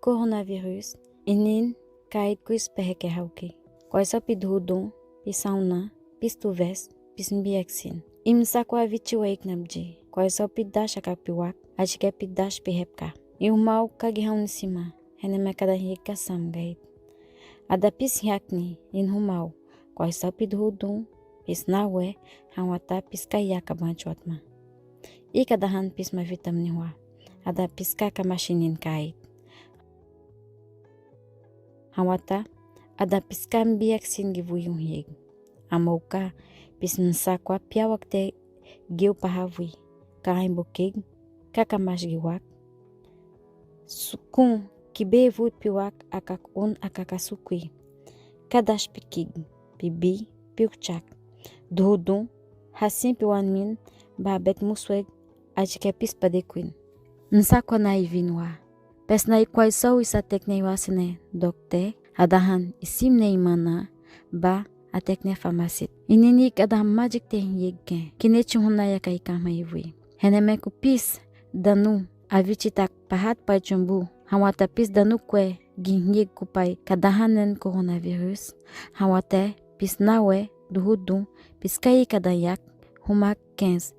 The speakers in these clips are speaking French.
coronavirus, inin kait kuis peheke hauki. Koisa pidhudon, pisauna, pistuves, pismbiaksin. Imsa kwa vichiwaik nabji. Koisa pidash akak piwak, ajike pidash pihepka. Iumau kagihang sima, heneme kadahika samgait. Ada pis yakni, inhumau, koisa pidhudon, pisnawe, hawata piskayaka banchwatma. Ikadahan pisma vitamin hua. Ada piskaka mashinin kait. Hawata ada piskan biak sin givuyung hieg. Amauka pismsakwa piawakte giu pahavui. Kain bukig kakamash giwak. Sukun kibevu piwak akak akakasukui. Kadash pikig pibi piukchak. Dhuhdun hasin piwan min babet musweg ajike pispadekuin. Nsakwa na ivinwa. Pes na ikwaisau isa tekne wasine dokte adahan isim ne imana ba atekne farmasit. Ininik adaham majik te yegke kine chunhuna ya kai kama ivui. Heneme kupis danu avichitak pahat pa chumbu. Hawata pis danu kwe ginyeg kupai kadahanen coronavirus. Hawate pis nawe duhudun pis kai kadayak humak 15.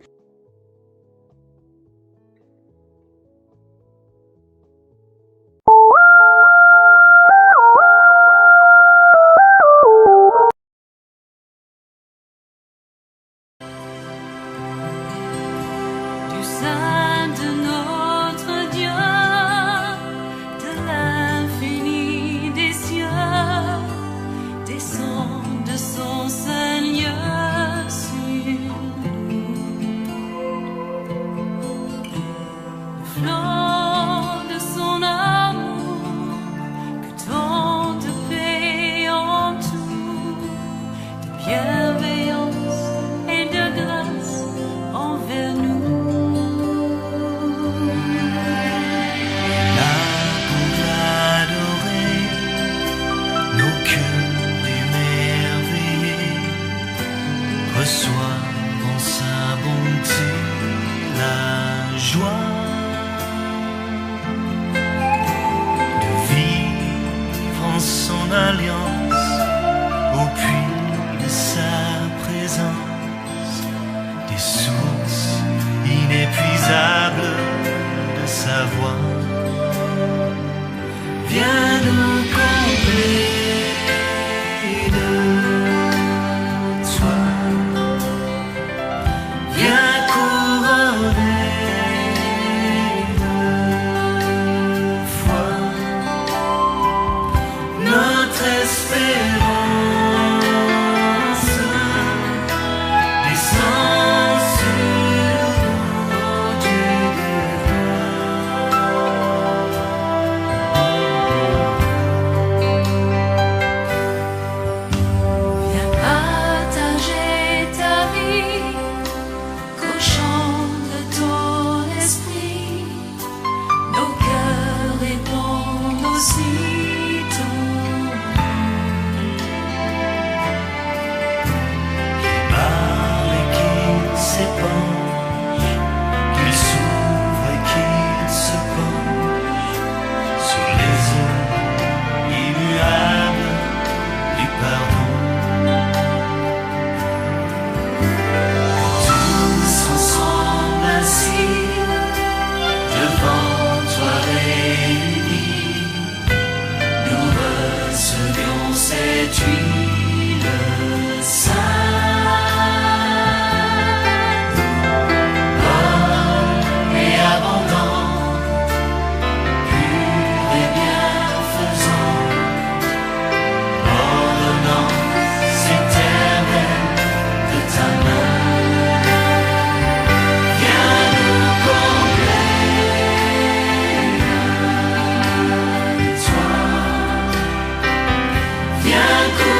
Viens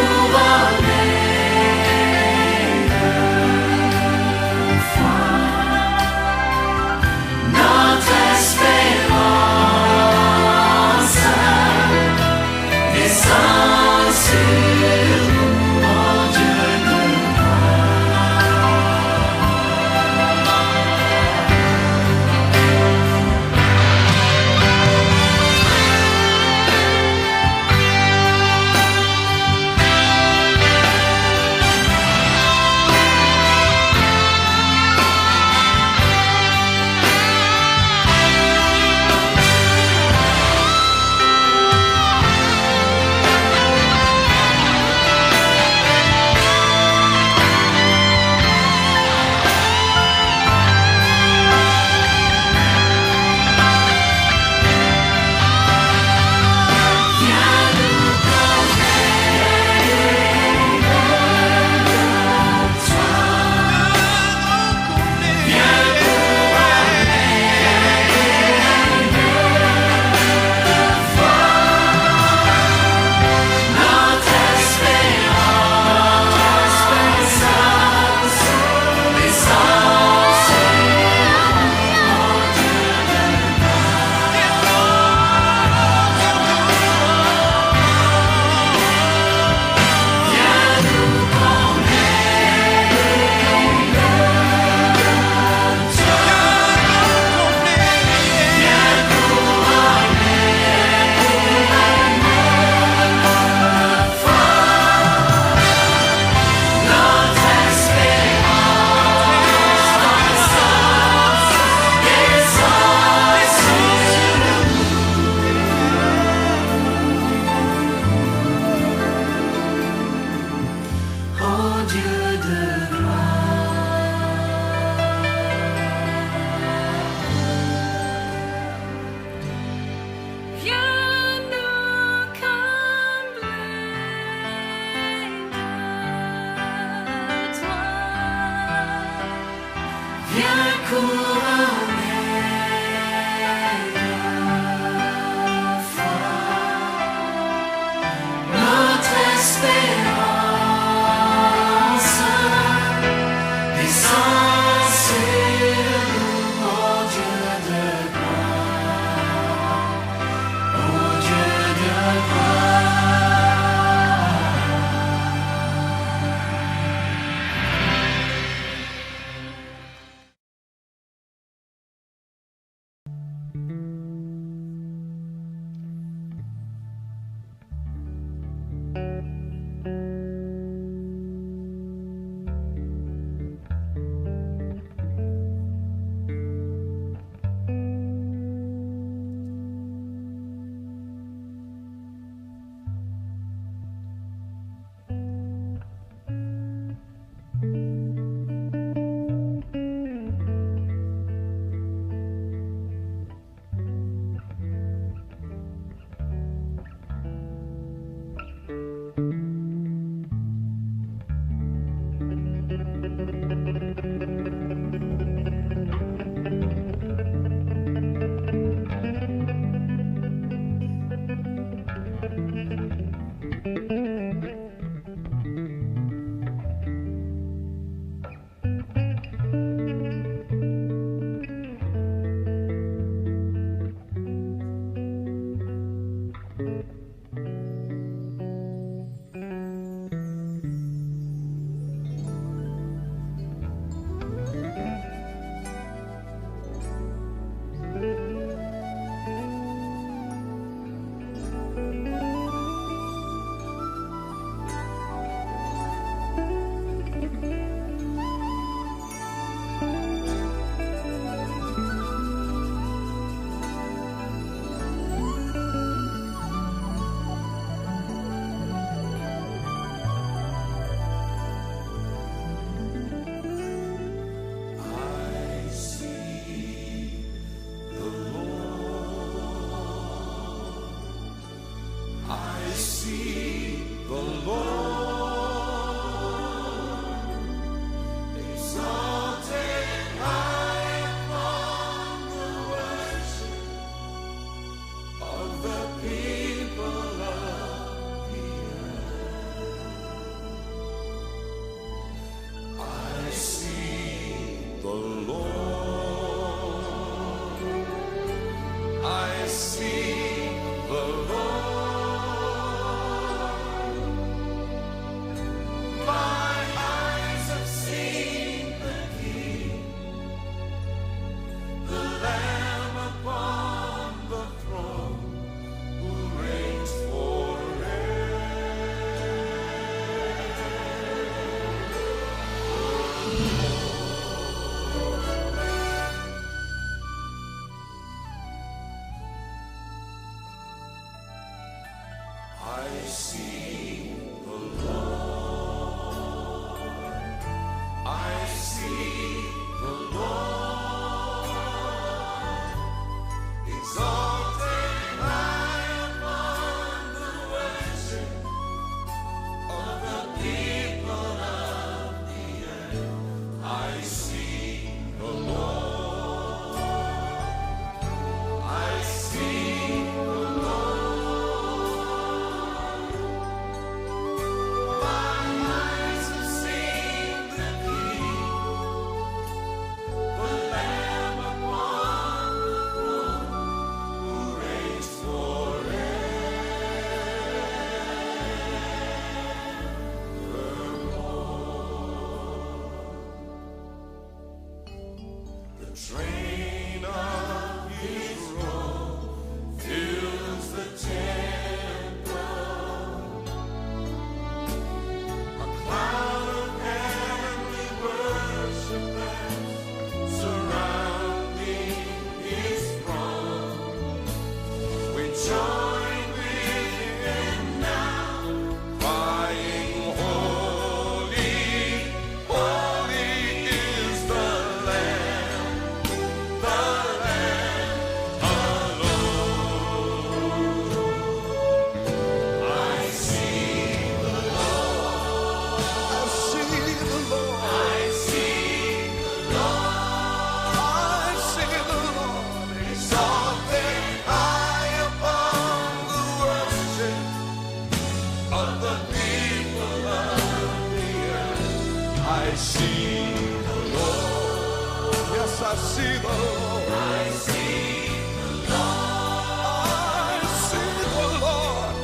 the people of the earth. I see the Lord. Yes, I see the Lord. I see the Lord. I see the Lord.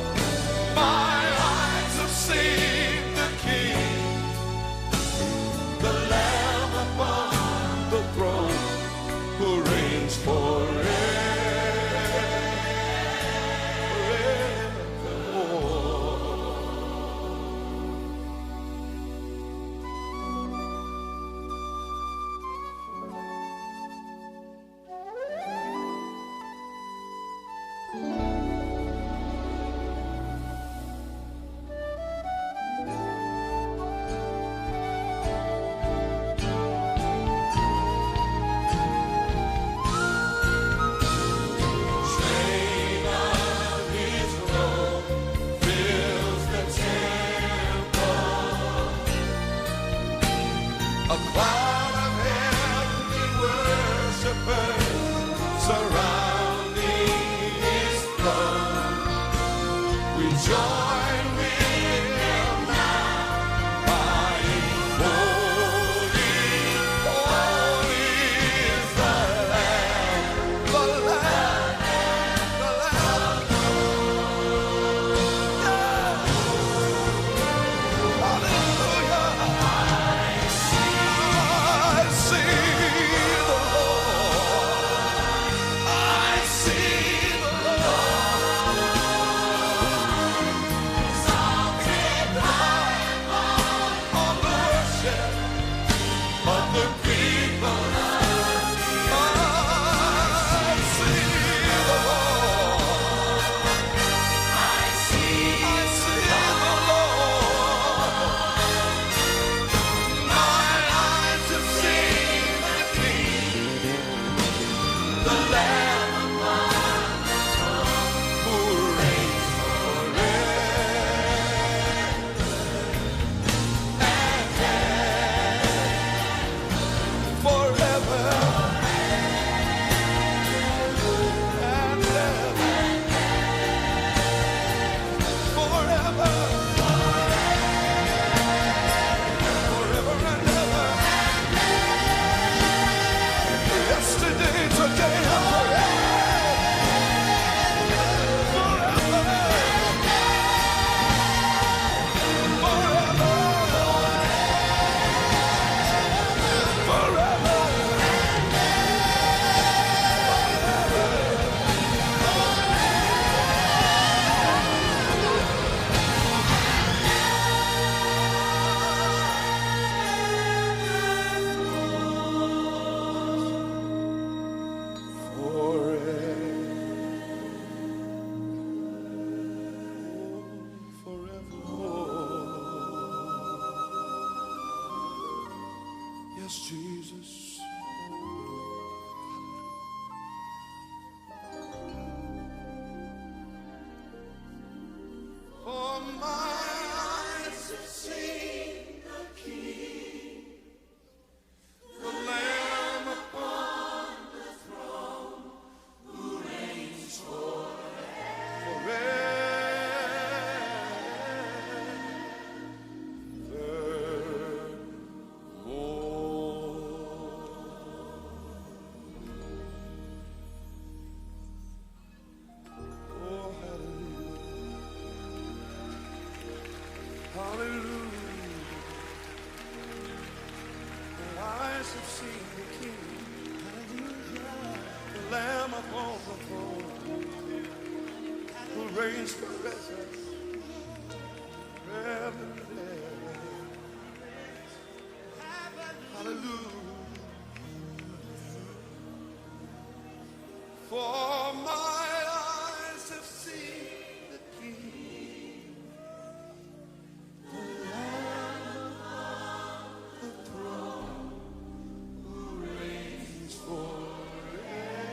My eyes have seen the King, the Lamb upon the throne, who reigns forever. A cloud of heavenly worshipers surrounding His throne. We join with them now, crying, holy, holy is the Lamb, the Lamb, the Lamb. Hallelujah. I see the Lord. I see the Lord. Exalted high on the worship of the people. I see the Lord. I see the Lord. My eyes have seen the King, the Lamb who reigns forever and ever, forever, forever and ever. Yesterday, today, and forever, forever, forever. Yes, Jesus. For my eyes have seen the King, the Lamb upon the throne, who reigns Oh, hallelujah. Hallelujah. The eyes have seen the King, the Lamb upon the throne, who reigns forever, forever and ever. Hallelujah. For my eyes have seen the King, the Lamb on the throne, who reigns forever.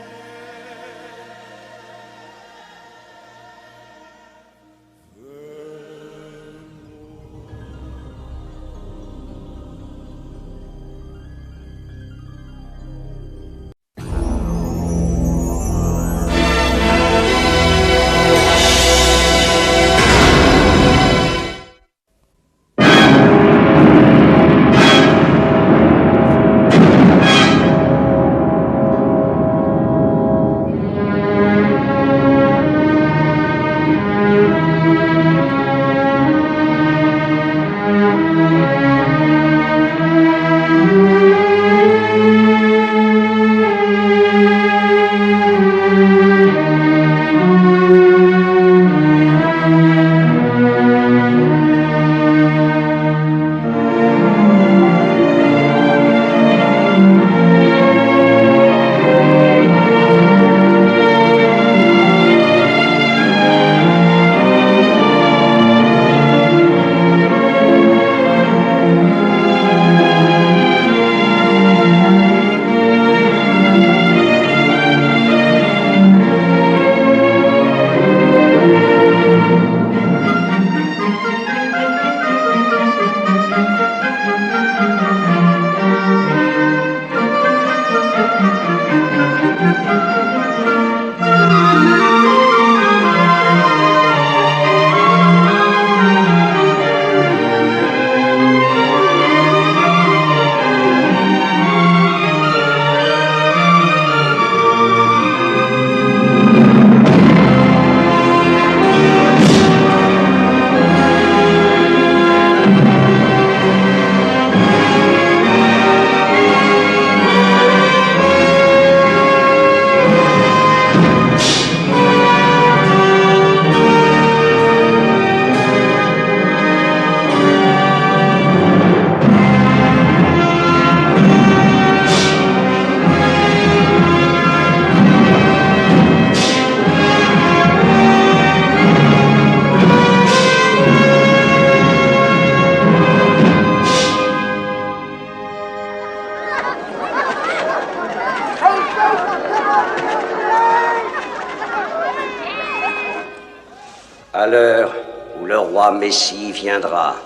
où le roi Messie viendra.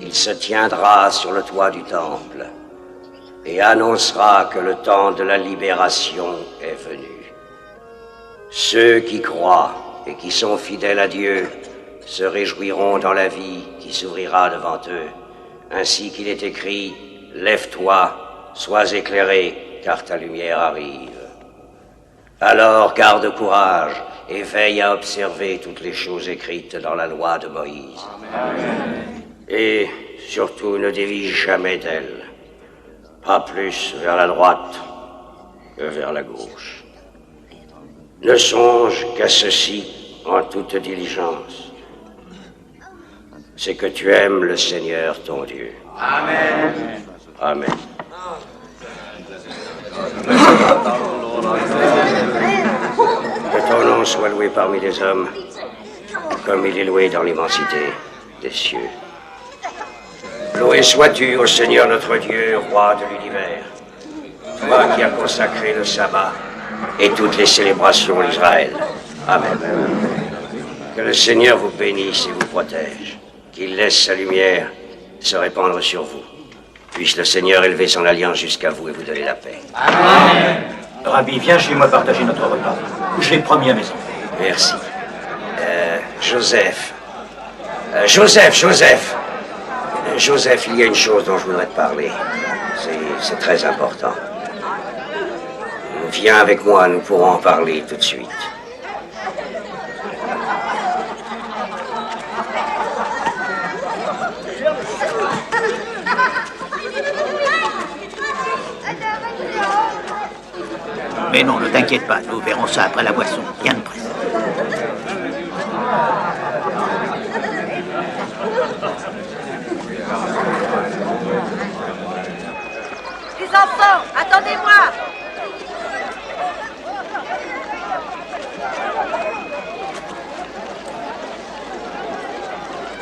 Il se tiendra sur le toit du temple et annoncera que le temps de la libération est venu. Ceux qui croient et qui sont fidèles à Dieu se réjouiront dans la vie qui s'ouvrira devant eux, ainsi qu'il est écrit « Lève-toi, sois éclairé, car ta lumière arrive. » Alors garde courage et veille à observer toutes les choses écrites dans la loi de Moïse. Amen. Et surtout ne dévie jamais d'elle, pas plus vers la droite que vers la gauche. Ne songe qu'à ceci en toute diligence, c'est que tu aimes le Seigneur ton Dieu. Amen. Amen. Que ton nom soit loué parmi les hommes, comme il est loué dans l'immensité des cieux. Loué sois-tu au Seigneur notre Dieu, roi de l'univers, toi qui as consacré le sabbat et toutes les célébrations d'Israël. Amen. Que le Seigneur vous bénisse et vous protège, qu'il laisse sa lumière se répandre sur vous. Puisse le Seigneur élever son alliance jusqu'à vous et vous donner la paix. Amen. Rabbi, viens chez moi partager notre repas. Je l'ai promis à mes enfants. Merci. Joseph, Joseph, il y a une chose dont je voudrais te parler. C'est très important. Viens avec moi, nous pourrons en parler tout de suite. Mais non, ne t'inquiète pas, nous verrons ça après la boisson. Rien de presse. Les enfants, attendez-moi!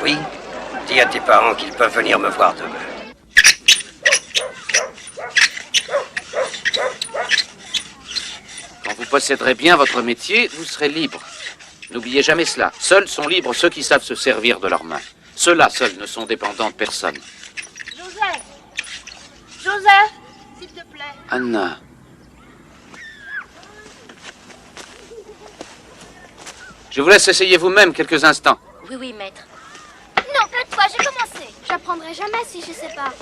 Oui, dis à tes parents qu'ils peuvent venir me voir demain. Quand vous posséderez bien votre métier, vous serez libre. N'oubliez jamais cela. Seuls sont libres ceux qui savent se servir de leurs mains. Ceux-là seuls ne sont dépendants de personne. Joseph, s'il te plaît. Anna. Je vous laisse essayer vous-même quelques instants. Oui, maître. Non, pas toi, j'ai commencé. J'apprendrai jamais si je sais pas.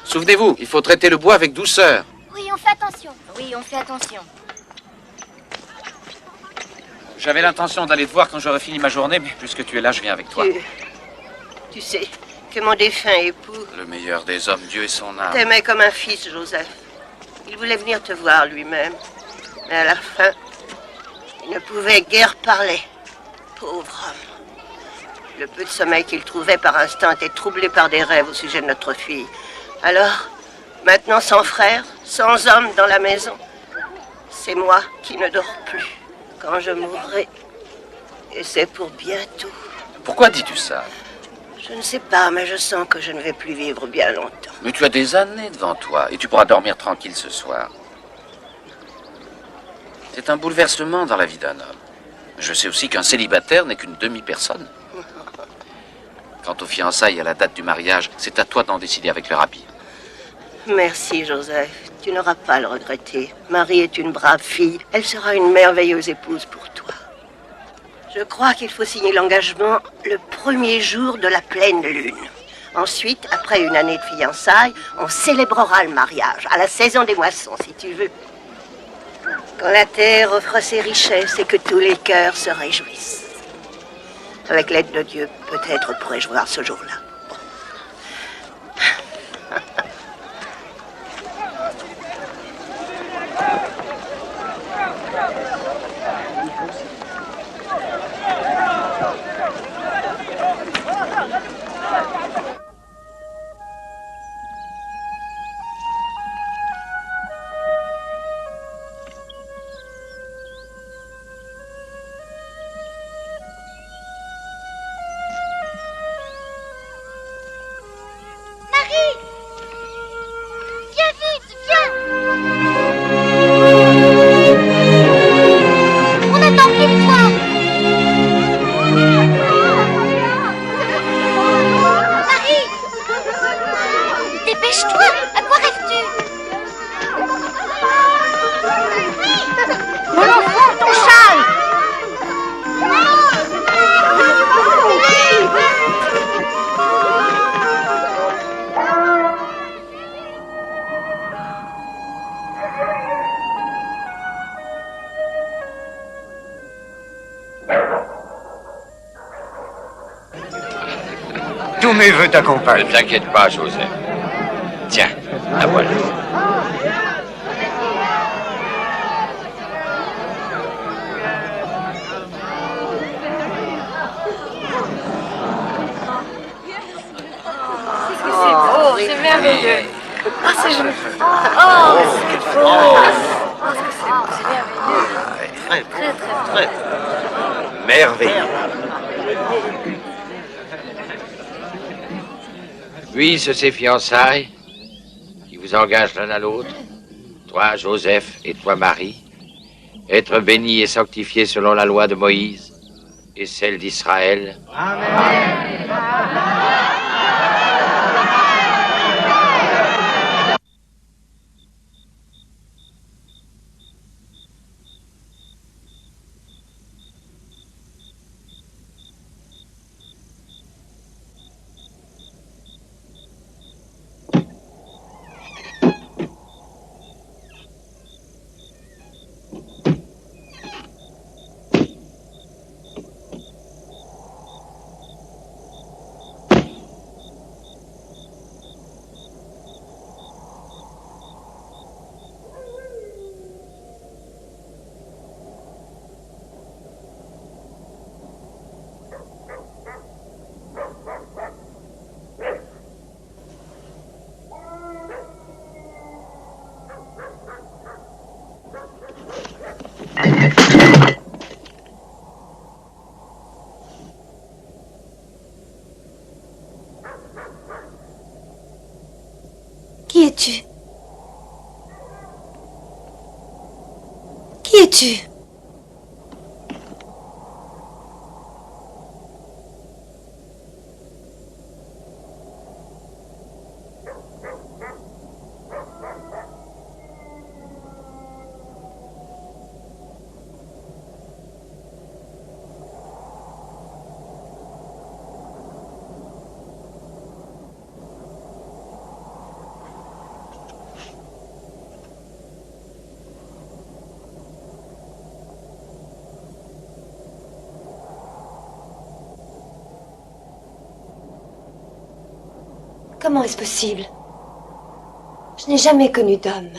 Souvenez-vous, il faut traiter le bois avec douceur. Oui, on fait attention. Oui, on fait attention. J'avais l'intention d'aller te voir quand j'aurais fini ma journée, mais puisque tu es là, je viens avec toi. Tu sais que mon défunt époux Le meilleur des hommes, Dieu et son âme. t'aimait comme un fils, Joseph. Il voulait venir te voir lui-même. Mais à la fin, il ne pouvait guère parler. Pauvre homme. Le peu de sommeil qu'il trouvait par instant était troublé par des rêves au sujet de notre fille. Alors, maintenant sans frère, sans homme dans la maison, c'est moi qui ne dors plus. Quand je mourrai, et c'est pour bientôt. Pourquoi dis-tu ça? Je ne sais pas, mais je sens que je ne vais plus vivre bien longtemps. Mais tu as des années devant toi, et tu pourras dormir tranquille ce soir. C'est un bouleversement dans la vie d'un homme. Je sais aussi qu'un célibataire n'est qu'une demi-personne. Quant aux fiançailles et à la date du mariage, c'est à toi d'en décider avec le rabbi. Merci, Joseph. Tu n'auras pas à le regretter. Marie est une brave fille. Elle sera une merveilleuse épouse pour toi. Je crois qu'il faut signer l'engagement le premier jour de la pleine lune. Ensuite, après une année de fiançailles, on célébrera le mariage, à la saison des moissons, si tu veux. Quand la terre offre ses richesses et que tous les cœurs se réjouissent. Avec l'aide de Dieu, peut-être pourrai-je voir ce jour-là. Tous mes voeux t'accompagnent. Ne t'inquiète pas, Joseph. Tiens, la voilà. Oh, c'est merveilleux. Ah, c'est joli. Oh, c'est beau. Oh, c'est merveilleux. Très, très, très. Merveilleux. Puissent ces fiançailles, qui vous engagent l'un à l'autre, toi, Joseph, et toi, Marie, être bénis et sanctifiés selon la loi de Moïse et celle d'Israël. Amen. Qui es-tu? Qui es-tu? Comment est-ce possible? Je n'ai jamais connu d'homme.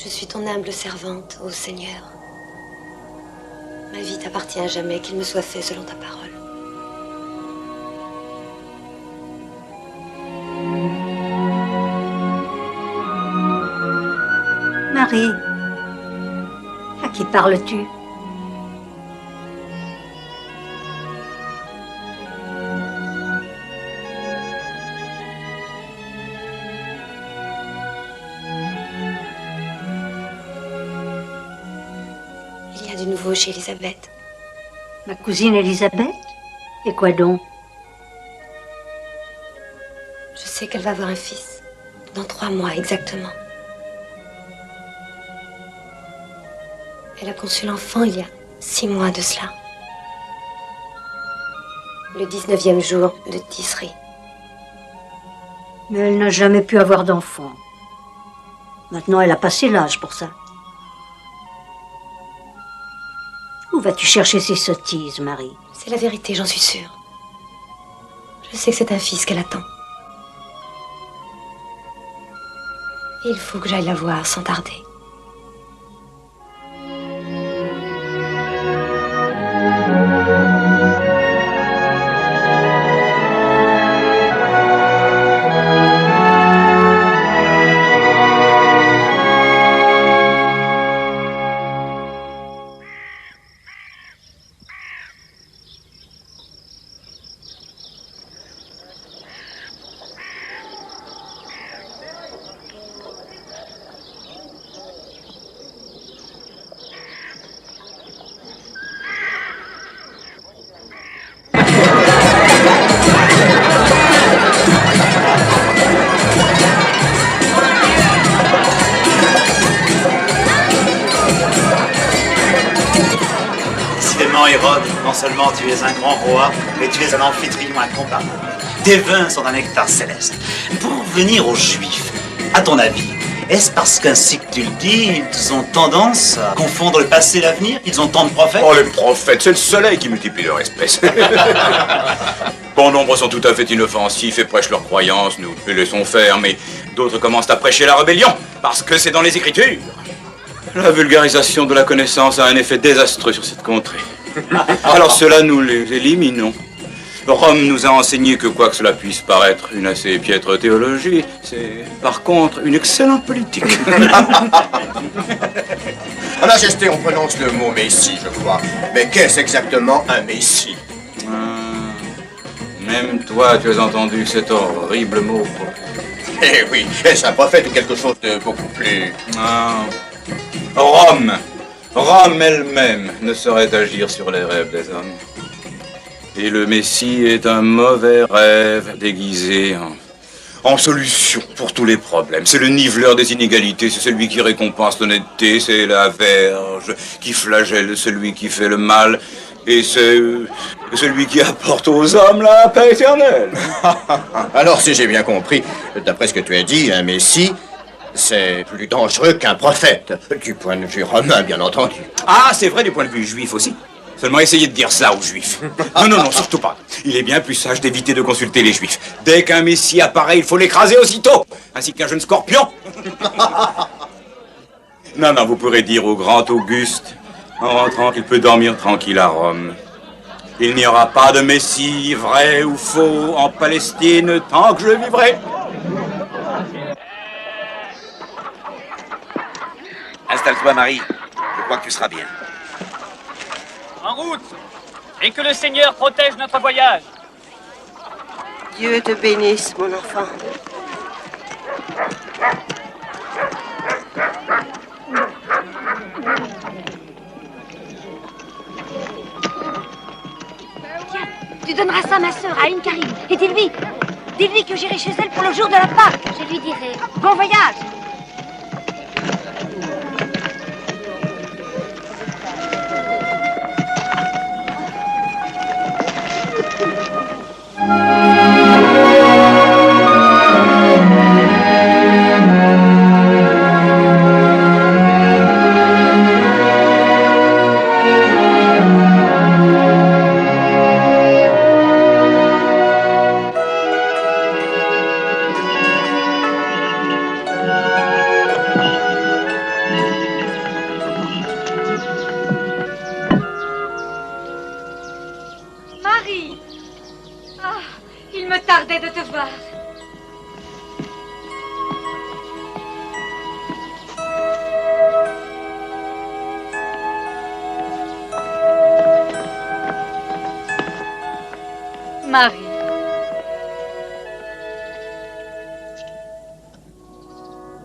Je suis ton humble servante, ô Seigneur. Ma vie t'appartient à jamais, qu'il me soit fait selon ta parole. Marie, à qui parles-tu? Il y a du nouveau chez Elisabeth. Ma cousine Elisabeth? Et quoi donc? Je sais qu'elle va avoir un fils. Dans 3 mois exactement. Elle a conçu l'enfant il y a 6 mois de cela. Le 19e jour de Tisri. Mais elle n'a jamais pu avoir d'enfant. Maintenant, elle a passé l'âge pour ça. Où vas-tu chercher ces sottises, Marie? C'est la vérité, j'en suis sûre. Je sais que c'est un fils qu'elle attend. Et il faut que j'aille la voir sans tarder. seulement tu es un grand roi, mais tu es un amphitryon incomparable. Tes vins sont d'un nectar céleste. Pour venir aux Juifs, à ton avis, est-ce parce qu'ainsi que tu le dis, ils ont tendance à confondre le passé et l'avenir? Ils ont tant de prophètes? Oh, les prophètes, c'est le soleil qui multiplie leur espèce. Bon nombre sont tout à fait inoffensifs et prêchent leurs croyances, nous les laissons faire, mais d'autres commencent à prêcher la rébellion, parce que c'est dans les Écritures. La vulgarisation de la connaissance a un effet désastreux sur cette contrée. Alors cela, nous les éliminons. Rome nous a enseigné que quoi que cela puisse paraître une assez piètre théologie, c'est par contre une excellente politique. À Majesté, on prononce le mot Messie, je crois. Mais qu'est-ce exactement un Messie? Même toi, tu as entendu cet horrible mot. Eh oui, est-ce un prophète ou quelque chose de beaucoup plus... Rome elle-même ne saurait agir sur les rêves des hommes. Et le Messie est un mauvais rêve déguisé en solution pour tous les problèmes. C'est le niveleur des inégalités, c'est celui qui récompense l'honnêteté, c'est la verge qui flagelle celui qui fait le mal, et c'est celui qui apporte aux hommes la paix éternelle. Alors, si j'ai bien compris, d'après ce que tu as dit, un Messie, c'est plus dangereux qu'un prophète, du point de vue romain, bien entendu. Ah, c'est vrai du point de vue juif aussi. Seulement essayez de dire ça aux juifs. Non, surtout pas. Il est bien plus sage d'éviter de consulter les juifs. Dès qu'un messie apparaît, il faut l'écraser aussitôt, ainsi qu'un jeune scorpion. Non, vous pourrez dire au grand Auguste, en rentrant, qu'il peut dormir tranquille à Rome. Il n'y aura pas de messie, vrai ou faux, en Palestine, tant que je vivrai. Installe-toi, Marie. Je crois que tu seras bien. En route! Et que le Seigneur protège notre voyage. Dieu te bénisse, mon enfant. Tiens, tu donneras ça à ma sœur, à une Karim. Et dis-lui que j'irai chez elle pour le jour de la Pâque. Je lui dirai. Bon voyage! Marie! Ah, il me tardait de te voir. Marie.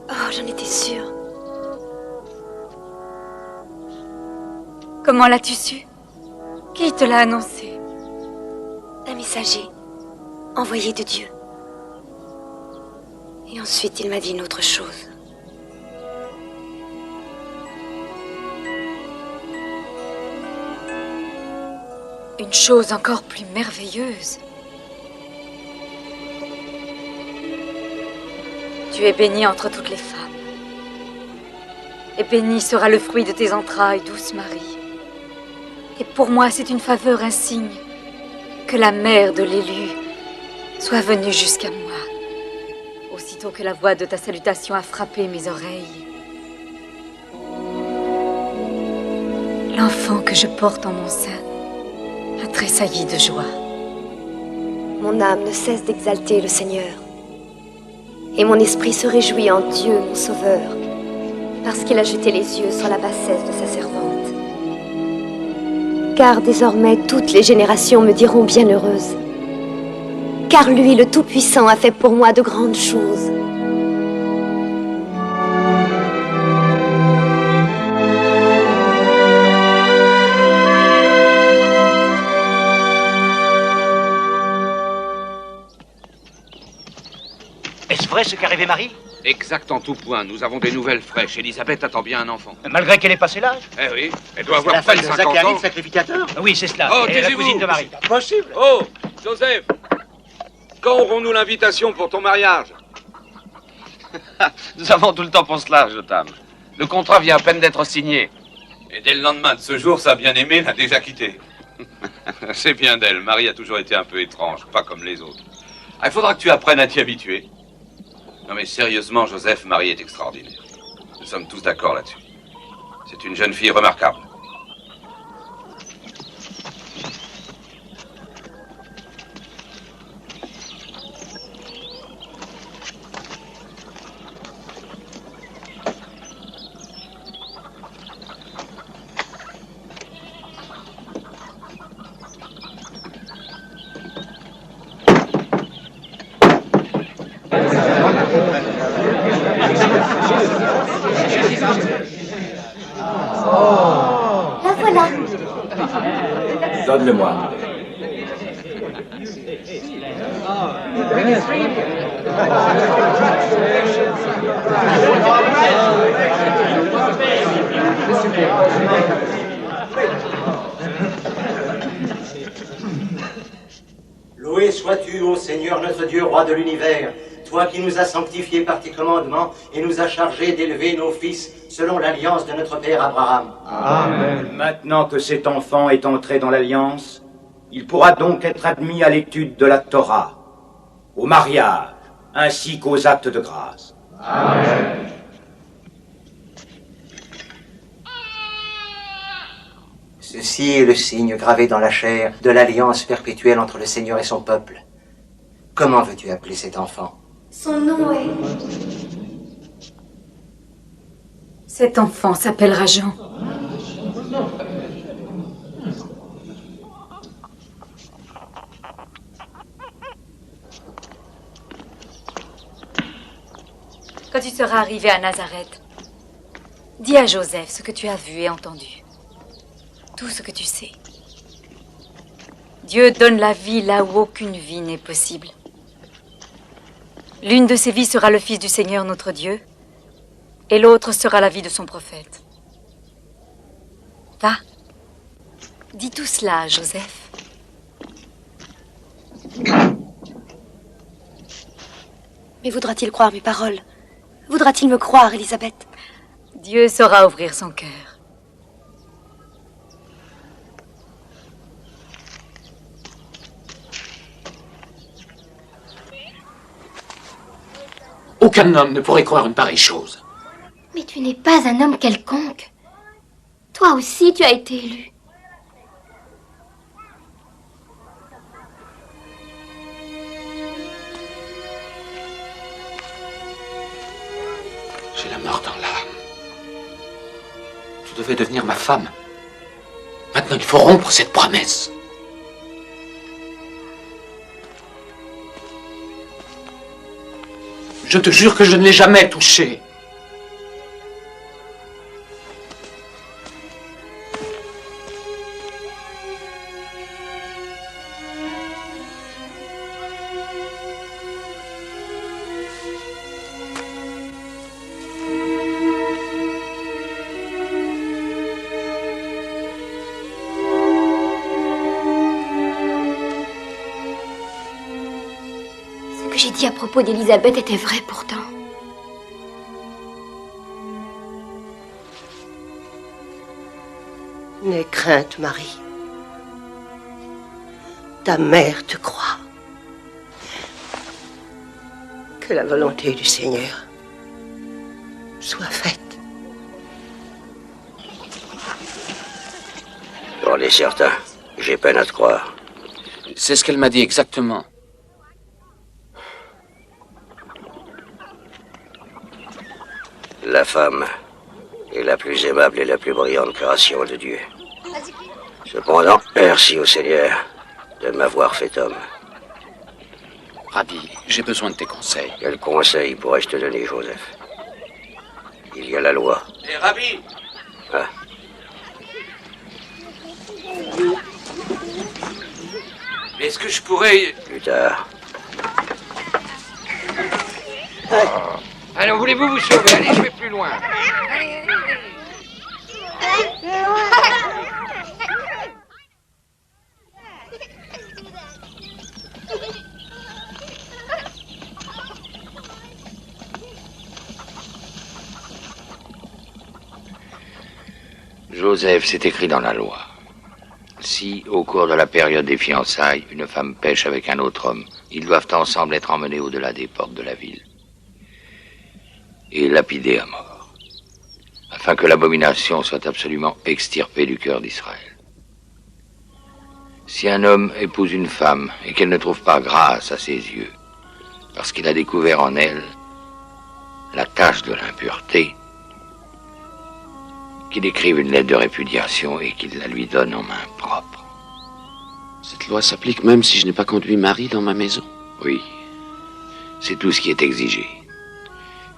Oh, j'en étais sûre. Comment l'as-tu su? Qui te l'a annoncé? Un messager, envoyé de Dieu. Et ensuite, il m'a dit une autre chose. Une chose encore plus merveilleuse. Tu es bénie entre toutes les femmes. Et béni sera le fruit de tes entrailles, douce Marie. Et pour moi, c'est une faveur, un signe, que la mère de l'élu soit venue jusqu'à moi, aussitôt que la voix de ta salutation a frappé mes oreilles. L'enfant que je porte en mon sein a tressailli de joie. Mon âme ne cesse d'exalter le Seigneur. Et mon esprit se réjouit en Dieu, mon Sauveur, parce qu'il a jeté les yeux sur la bassesse de sa servante. Car désormais, toutes les générations me diront bienheureuse. Car lui, le Tout-Puissant, a fait pour moi de grandes choses. Est-ce vrai ce qu'est arrivé Marie? Exact en tout point. Nous avons des nouvelles fraîches. Elisabeth attend bien un enfant. Malgré qu'elle ait passé l'âge? Eh oui, elle doit avoir La femme peine de 50 Zacharie, ans. le sacrificateur? Oui, c'est cela. Oh, Elle est la taisez-vous. cousine de Marie. Possible. Oh, Joseph, quand aurons-nous l'invitation pour ton mariage? Nous avons tout le temps pour cela, Jotam. Le contrat vient à peine d'être signé. Et dès le lendemain de ce jour, sa bien-aimée l'a déjà quitté. C'est bien d'elle. Marie a toujours été un peu étrange, pas comme les autres. Ah, il faudra que tu apprennes à t'y habituer. Non mais sérieusement, Joseph, Marie est extraordinaire. Nous sommes tous d'accord là-dessus. C'est une jeune fille remarquable. La voilà. Donne-le-moi. Loué sois-tu, ô Seigneur notre Dieu, roi de l'univers, toi qui nous as sanctifiés par tes commandements et nous as chargés d'élever nos fils selon l'alliance de notre père Abraham. Amen. Maintenant que cet enfant est entré dans l'alliance, il pourra donc être admis à l'étude de la Torah, au mariage, ainsi qu'aux actes de grâce. Amen. Ceci est le signe gravé dans la chair de l'alliance perpétuelle entre le Seigneur et son peuple. Comment veux-tu appeler cet enfant? Son nom est... Cet enfant s'appellera Jean. Quand tu seras arrivé à Nazareth, dis à Joseph ce que tu as vu et entendu. Tout ce que tu sais. Dieu donne la vie là où aucune vie n'est possible. L'une de ces vies sera le Fils du Seigneur notre Dieu, et l'autre sera la vie de son prophète. Va, dis tout cela à Joseph. Mais voudra-t-il croire mes paroles? Voudra-t-il me croire, Elisabeth? Dieu saura ouvrir son cœur. Aucun homme ne pourrait croire une pareille chose. Mais tu n'es pas un homme quelconque. Toi aussi, tu as été élu. J'ai la mort dans l'âme. Tu devais devenir ma femme. Maintenant, il faut rompre cette promesse. Je te jure que je ne l'ai jamais touché. Ce que j'ai dit à propos d'Elisabeth était vrai pourtant. N'aie crainte, Marie. Ta mère te croit. Que la volonté du Seigneur soit faite. On est certain. J'ai peine à te croire. C'est ce qu'elle m'a dit exactement. La femme est la plus aimable et la plus brillante création de Dieu. Cependant, merci au Seigneur de m'avoir fait homme. Rabbi, j'ai besoin de tes conseils. Quel conseil pourrais-je te donner, Joseph? Il y a la loi. Hé, Rabbi! Ah. Est-ce que je pourrais... Plus tard. Alors, voulez-vous vous sauver? Allez, je vais plus loin. Joseph, c'est écrit dans la loi. Si, au cours de la période des fiançailles, une femme pêche avec un autre homme, ils doivent ensemble être emmenés au-delà des portes de la ville et lapidés à mort, afin que l'abomination soit absolument extirpée du cœur d'Israël. Si un homme épouse une femme et qu'elle ne trouve pas grâce à ses yeux, parce qu'il a découvert en elle la tache de l'impureté, qu'il écrive une lettre de répudiation et qu'il la lui donne en main propre. Cette loi s'applique même si je n'ai pas conduit Marie dans ma maison? Oui, c'est tout ce qui est exigé.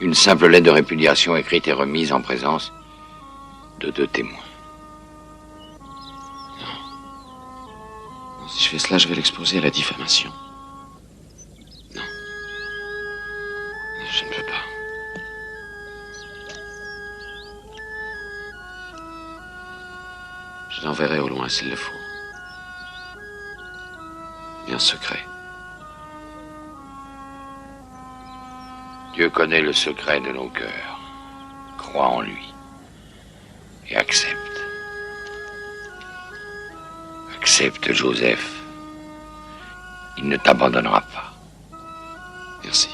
Une simple lettre de répudiation écrite et remise en présence de 2 témoins. Non, si je fais cela, je vais l'exposer à la diffamation. Non. Je ne peux pas. Je l'enverrai au loin s'il le faut. Mais en secret. Dieu connaît le secret de nos cœurs. Crois en lui. Et accepte. Accepte, Joseph. Il ne t'abandonnera pas. Merci.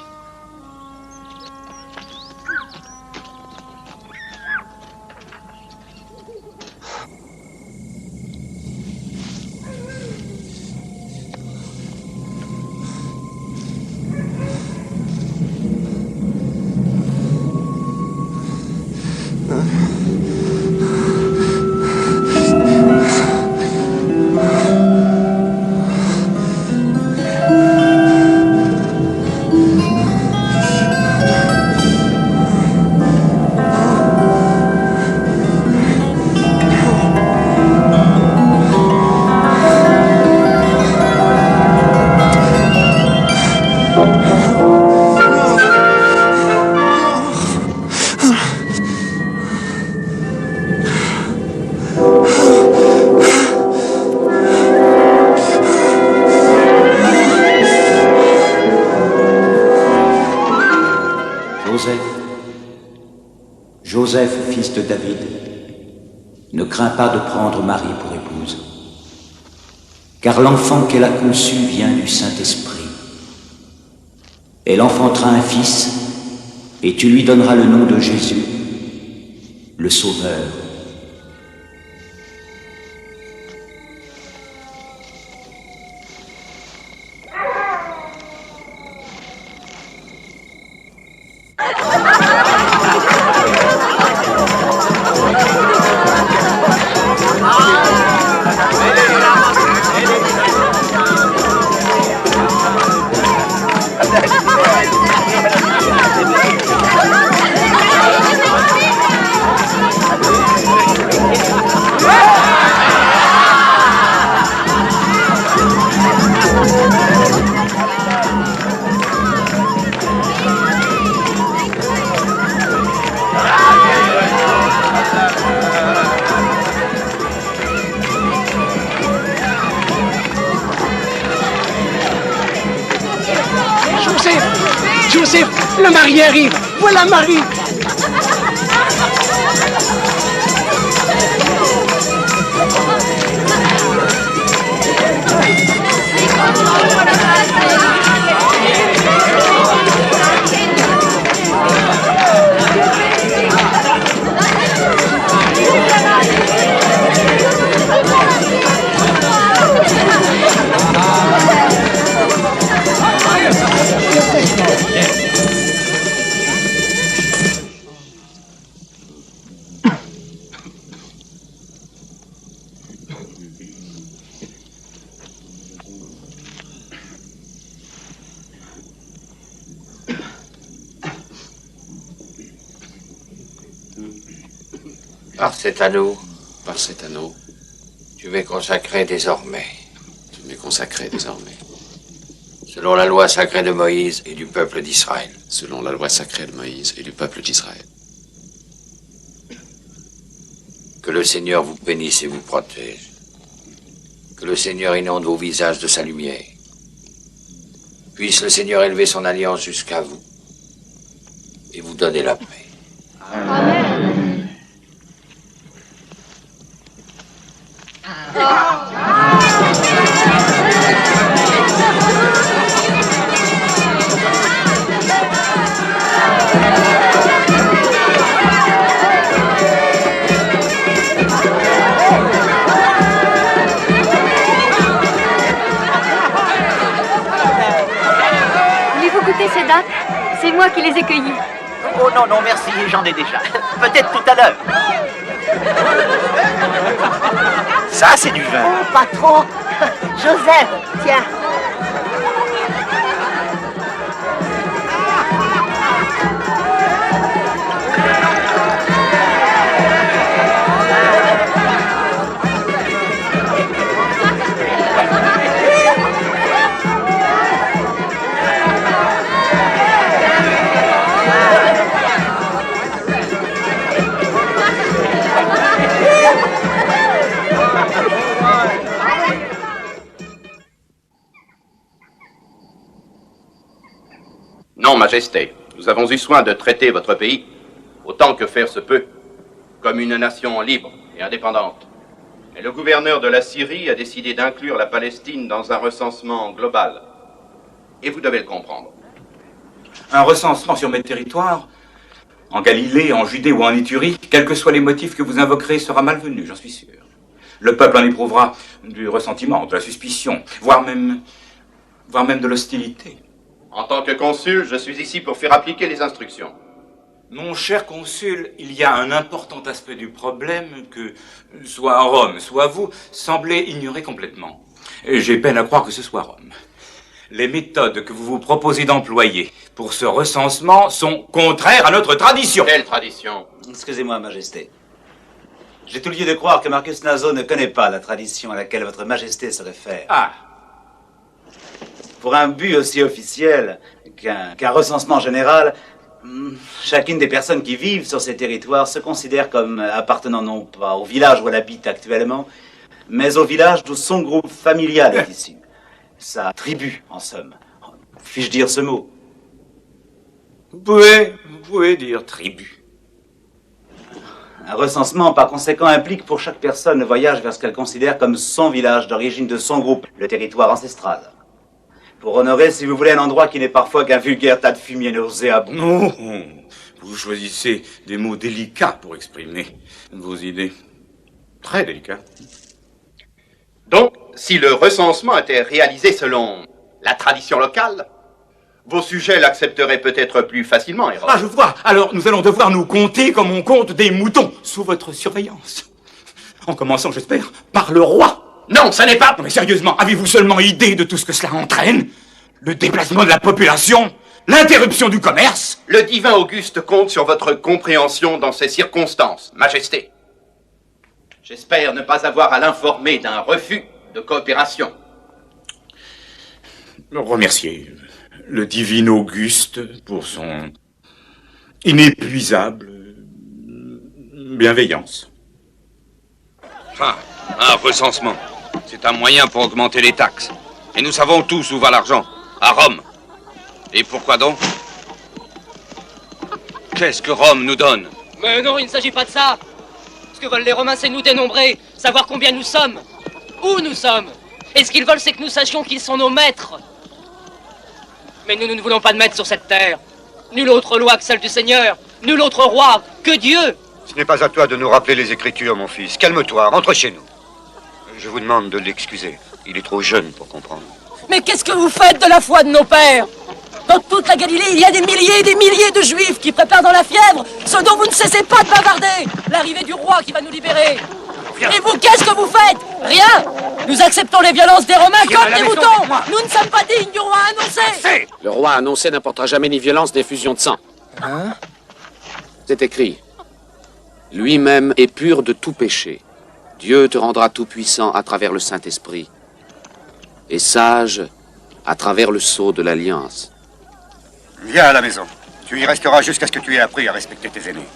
Joseph, fils de David, ne crains pas de prendre Marie pour épouse, car l'enfant qu'elle a conçu vient du Saint-Esprit. Elle enfantera un fils, et tu lui donneras le nom de Jésus, le Sauveur. Joseph, le mari arrive. Voilà Marie. Par cet anneau, tu m'es consacré désormais. Tu m'es consacré désormais. selon la loi sacrée de Moïse et du peuple d'Israël. Selon la loi sacrée de Moïse et du peuple d'Israël. Que le Seigneur vous bénisse et vous protège. Que le Seigneur inonde vos visages de sa lumière. Puisse le Seigneur élever son alliance jusqu'à vous et vous donner la paix. Amen. Voulez-vous goûter ces dattes? C'est moi qui les ai cueillies. Oh non, non, merci, j'en ai déjà. Peut-être tout à l'heure. Ça, c'est du vin. Oh, pas trop. Joseph, tiens. Non, Majesté, nous avons eu soin de traiter votre pays, autant que faire se peut, comme une nation libre et indépendante. Et le gouverneur de la Syrie a décidé d'inclure la Palestine dans un recensement global. Et vous devez le comprendre. Un recensement sur mes territoires, en Galilée, en Judée ou en Éthurie, quels que soient les motifs que vous invoquerez, sera malvenu, j'en suis sûr. Le peuple en éprouvera du ressentiment, de la suspicion, voire même de l'hostilité. En tant que consul, je suis ici pour faire appliquer les instructions. Mon cher consul, il y a un important aspect du problème que, soit Rome, soit vous, semblez ignorer complètement. Et j'ai peine à croire que ce soit Rome. Les méthodes que vous vous proposez d'employer pour ce recensement sont contraires à notre tradition. Quelle tradition? Excusez-moi, Majesté. J'ai tout lieu de croire que Marcus Naso ne connaît pas la tradition à laquelle votre Majesté se réfère. Ah. Pour un but aussi officiel qu'un recensement général, chacune des personnes qui vivent sur ces territoires se considère comme appartenant non pas au village où elle habite actuellement, mais au village d'où son groupe familial est issu. Sa tribu, en somme. Puis-je dire ce mot? Vous pouvez dire tribu. Un recensement, par conséquent, implique pour chaque personne le voyage vers ce qu'elle considère comme son village d'origine de son groupe, le territoire ancestral. Pour honorer, si vous voulez, un endroit qui n'est parfois qu'un vulgaire tas de fumier nauséabond. Non, vous choisissez des mots délicats pour exprimer vos idées. Très délicats. Donc, si le recensement était réalisé selon la tradition locale, vos sujets l'accepteraient peut-être plus facilement, Hérode. Ah, je vois. Alors, nous allons devoir nous compter comme on compte des moutons, sous votre surveillance. En commençant, j'espère, par le roi. Non, ça n'est pas... Non, mais sérieusement, avez-vous seulement idée de tout ce que cela entraîne? Le déplacement de la population? L'interruption du commerce? Le divin Auguste compte sur votre compréhension dans ces circonstances, Majesté. J'espère ne pas avoir à l'informer d'un refus de coopération. Remerciez le divin Auguste pour son inépuisable bienveillance. Ah, un recensement. C'est un moyen pour augmenter les taxes. Et nous savons tous où va l'argent. À Rome. Et pourquoi donc? Qu'est-ce que Rome nous donne? Mais non, il ne s'agit pas de ça. Ce que veulent les Romains, c'est nous dénombrer, savoir combien nous sommes, où nous sommes. Et ce qu'ils veulent, c'est que nous sachions qu'ils sont nos maîtres. Mais nous ne voulons pas de maître sur cette terre. Nulle autre loi que celle du Seigneur, nul autre roi que Dieu. Ce n'est pas à toi de nous rappeler les Écritures, mon fils. Calme-toi, rentre chez nous. Je vous demande de l'excuser. Il est trop jeune pour comprendre. Mais qu'est-ce que vous faites de la foi de nos pères? Dans toute la Galilée, il y a des milliers et des milliers de Juifs qui préparent dans la fièvre ce dont vous ne cessez pas de bavarder, l'arrivée du roi qui va nous libérer. Et vous, qu'est-ce que vous faites? Rien. Nous acceptons les violences des Romains comme des moutons. Nous ne sommes pas dignes du roi annoncé. Le roi annoncé n'apportera jamais ni violence ni effusion de sang. Hein? C'est écrit. Lui-même est pur de tout péché. Dieu te rendra tout puissant à travers le Saint-Esprit. Et sage à travers le sceau de l'Alliance. Viens à la maison. Tu y resteras jusqu'à ce que tu aies appris à respecter tes aînés.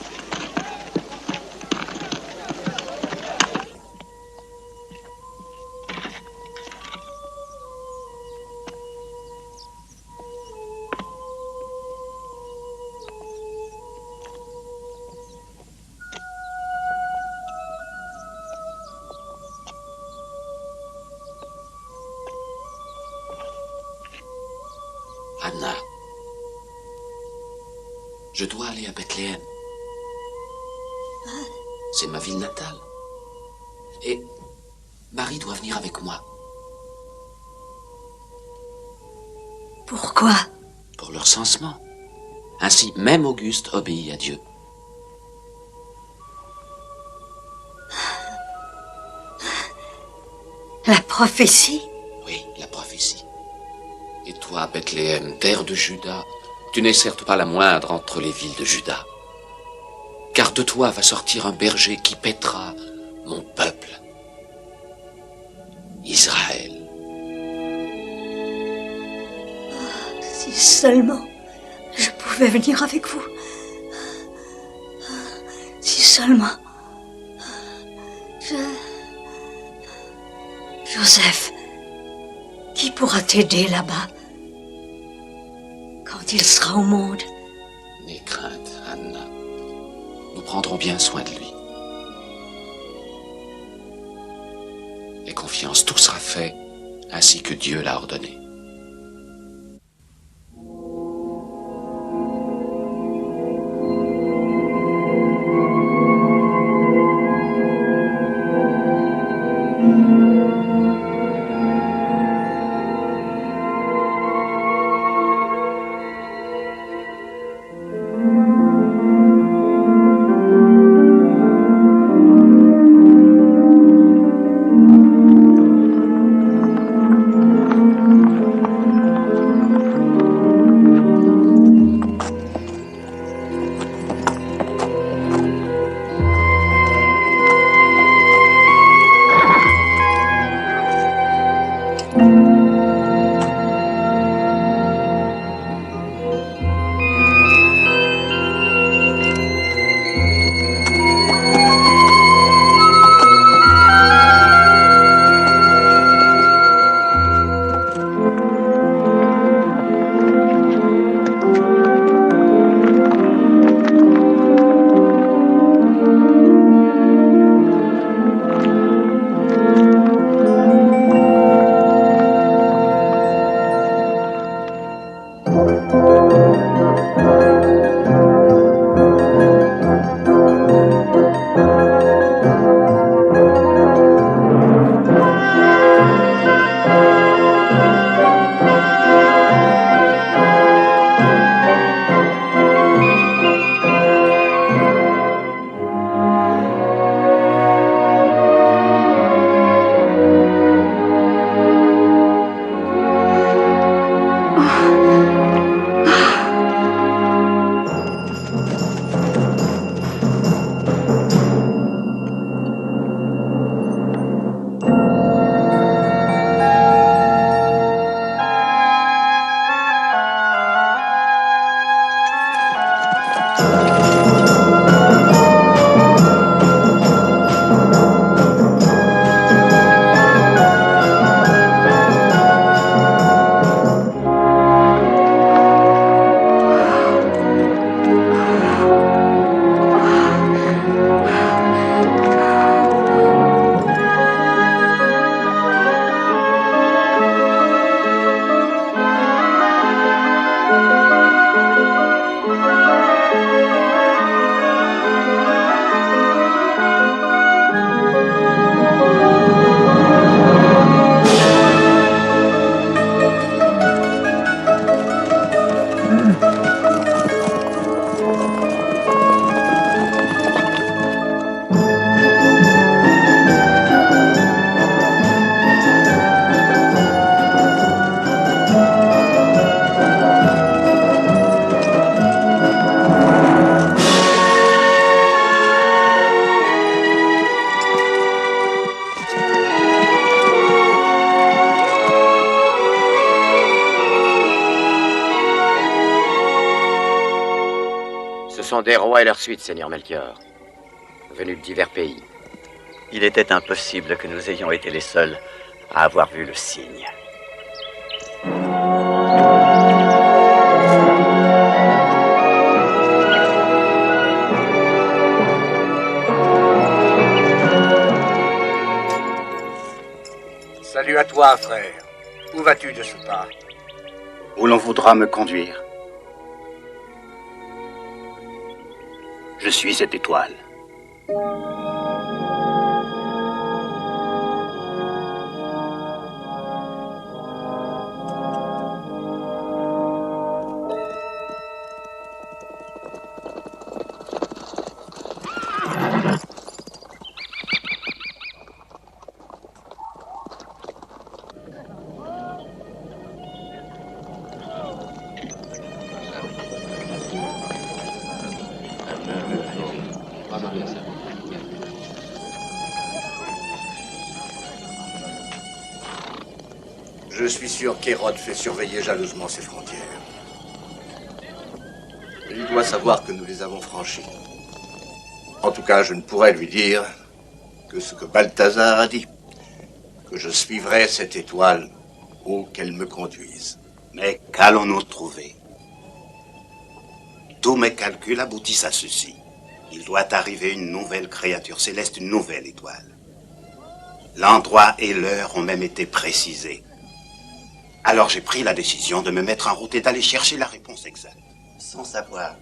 Anna, je dois aller à Bethléem. C'est ma ville natale. Et Marie doit venir avec moi. Pourquoi? Pour leur censement. Ainsi, même Auguste obéit à Dieu. La prophétie? Oui, la prophétie. Et toi, Bethléem, terre de Juda, tu n'es certes pas la moindre entre les villes de Juda. Car de toi va sortir un berger qui paîtra mon peuple, Israël. Si seulement je pouvais venir avec vous. Si seulement Joseph, qui pourra t'aider là-bas quand il sera au monde? N'aie crainte, Anna. Nous prendrons bien soin de lui. Aie confiance, tout sera fait ainsi que Dieu l'a ordonné. sont des rois et leur suite, Seigneur Melchior, venus de divers pays. Il était impossible que nous ayons été les seuls à avoir vu le signe. Salut à toi, frère. Où vas-tu de ce pas? Où l'on voudra me conduire. Je suis cette étoile. Je suis sûr qu'Hérode fait surveiller jalousement ses frontières. Il doit savoir que nous les avons franchies. En tout cas, je ne pourrais lui dire que ce que Balthazar a dit, que je suivrai cette étoile où qu'elle me conduise. Mais qu'allons-nous trouver? Tous mes calculs aboutissent à ceci. Il doit arriver une nouvelle créature céleste, une nouvelle étoile. L'endroit et l'heure ont même été précisés. Alors j'ai pris la décision de me mettre en route et d'aller chercher la réponse exacte. Sans savoir.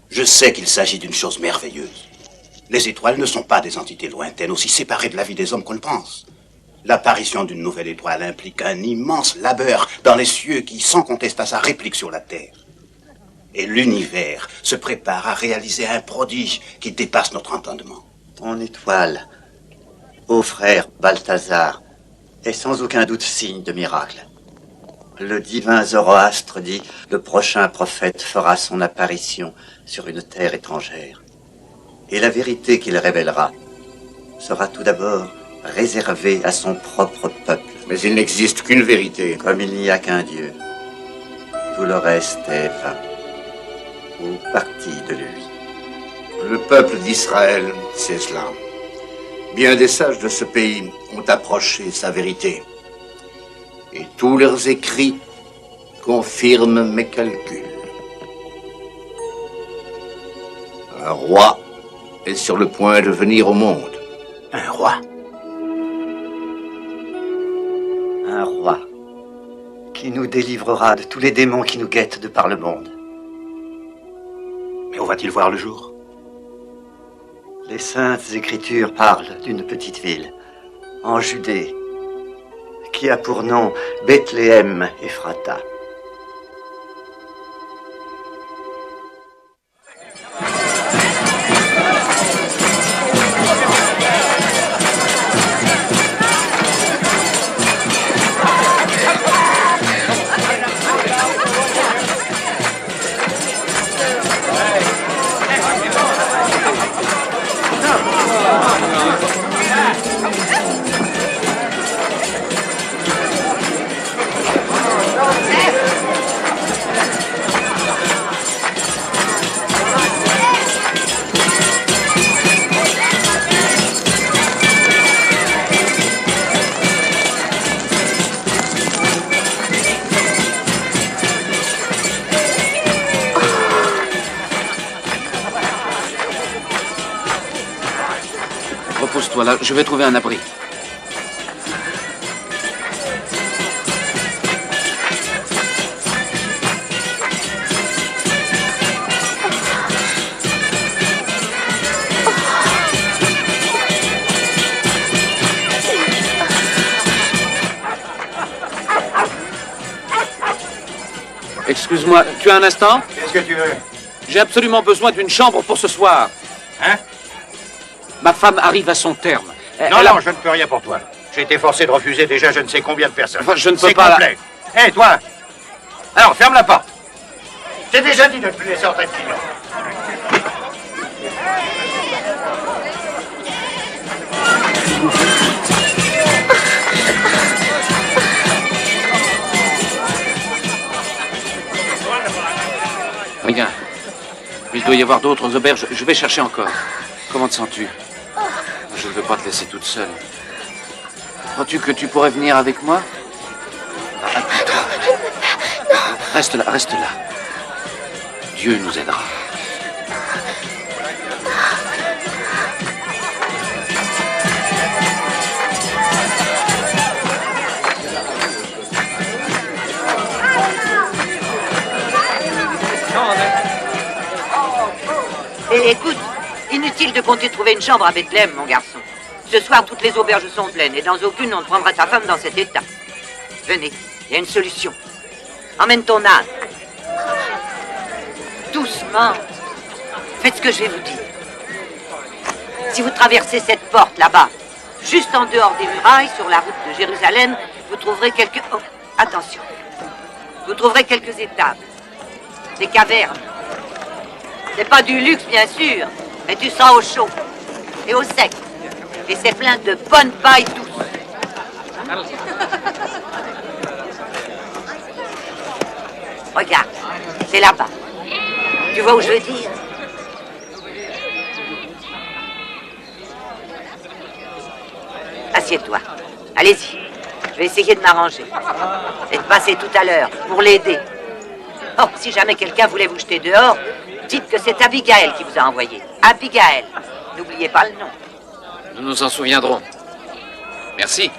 Je sais qu'il s'agit d'une chose merveilleuse. Les étoiles ne sont pas des entités lointaines, aussi séparées de la vie des hommes qu'on le pense. L'apparition d'une nouvelle étoile implique un immense labeur dans les cieux qui, sans contestation, réplique sur la Terre. Et l'univers se prépare à réaliser un prodige qui dépasse notre entendement. Ton étoile, ô frère Balthazar, est sans aucun doute signe de miracle. Le divin Zoroastre dit, le prochain prophète fera son apparition sur une terre étrangère. Et la vérité qu'il révélera sera tout d'abord réservée à son propre peuple. Mais il n'existe qu'une vérité. Comme il n'y a qu'un Dieu. Tout le reste est vain. Ou partie de lui. Le peuple d'Israël, c'est cela. Bien des sages de ce pays ont approché sa vérité. Et tous leurs écrits confirment mes calculs. Un roi est sur le point de venir au monde. Un roi? Un roi qui nous délivrera de tous les démons qui nous guettent de par le monde. Mais où va-t-il voir le jour? Les saintes écritures parlent d'une petite ville, en Judée, qui a pour nom Bethléem Ephrata. Repose-toi là, je vais trouver un abri. Excuse-moi, tu as un instant? Qu'est-ce que tu veux? J'ai absolument besoin d'une chambre pour ce soir. Hein? Ma femme arrive à son terme. Non, non, je ne peux rien pour toi. J'ai été forcé de refuser déjà je ne sais combien de personnes. Enfin, je ne peux C'est pas... complet. Hé, toi! Alors, ferme la porte. J'ai déjà dit de ne plus laisser entrer de clients. Il doit y avoir d'autres auberges. Je vais chercher encore. Comment te sens-tu? Je ne veux pas te laisser toute seule. Crois-tu que tu pourrais venir avec moi? Appuie-toi. Reste là, reste là. Dieu nous aidera. Et écoute, inutile de compter trouver une chambre à Bethléem, mon garçon. Ce soir, toutes les auberges sont pleines et dans aucune on ne prendra ta femme dans cet état. Venez, il y a une solution. Emmène ton âne. Doucement. Faites ce que je vais vous dire. Si vous traversez cette porte là-bas, juste en dehors des murailles, sur la route de Jérusalem, vous trouverez quelques... Oh, attention. Vous trouverez quelques étables. Des cavernes. C'est pas du luxe, bien sûr, mais tu seras au chaud et au sec. Et c'est plein de bonne paille douce. Regarde, c'est là-bas. Tu vois où je veux dire? Assieds-toi. Allez-y. Je vais essayer de m'arranger. Et de passer tout à l'heure pour l'aider. Oh, si jamais quelqu'un voulait vous jeter dehors, dites que c'est Abigail qui vous a envoyé. Abigail. N'oubliez pas le nom. Nous nous en souviendrons. Merci.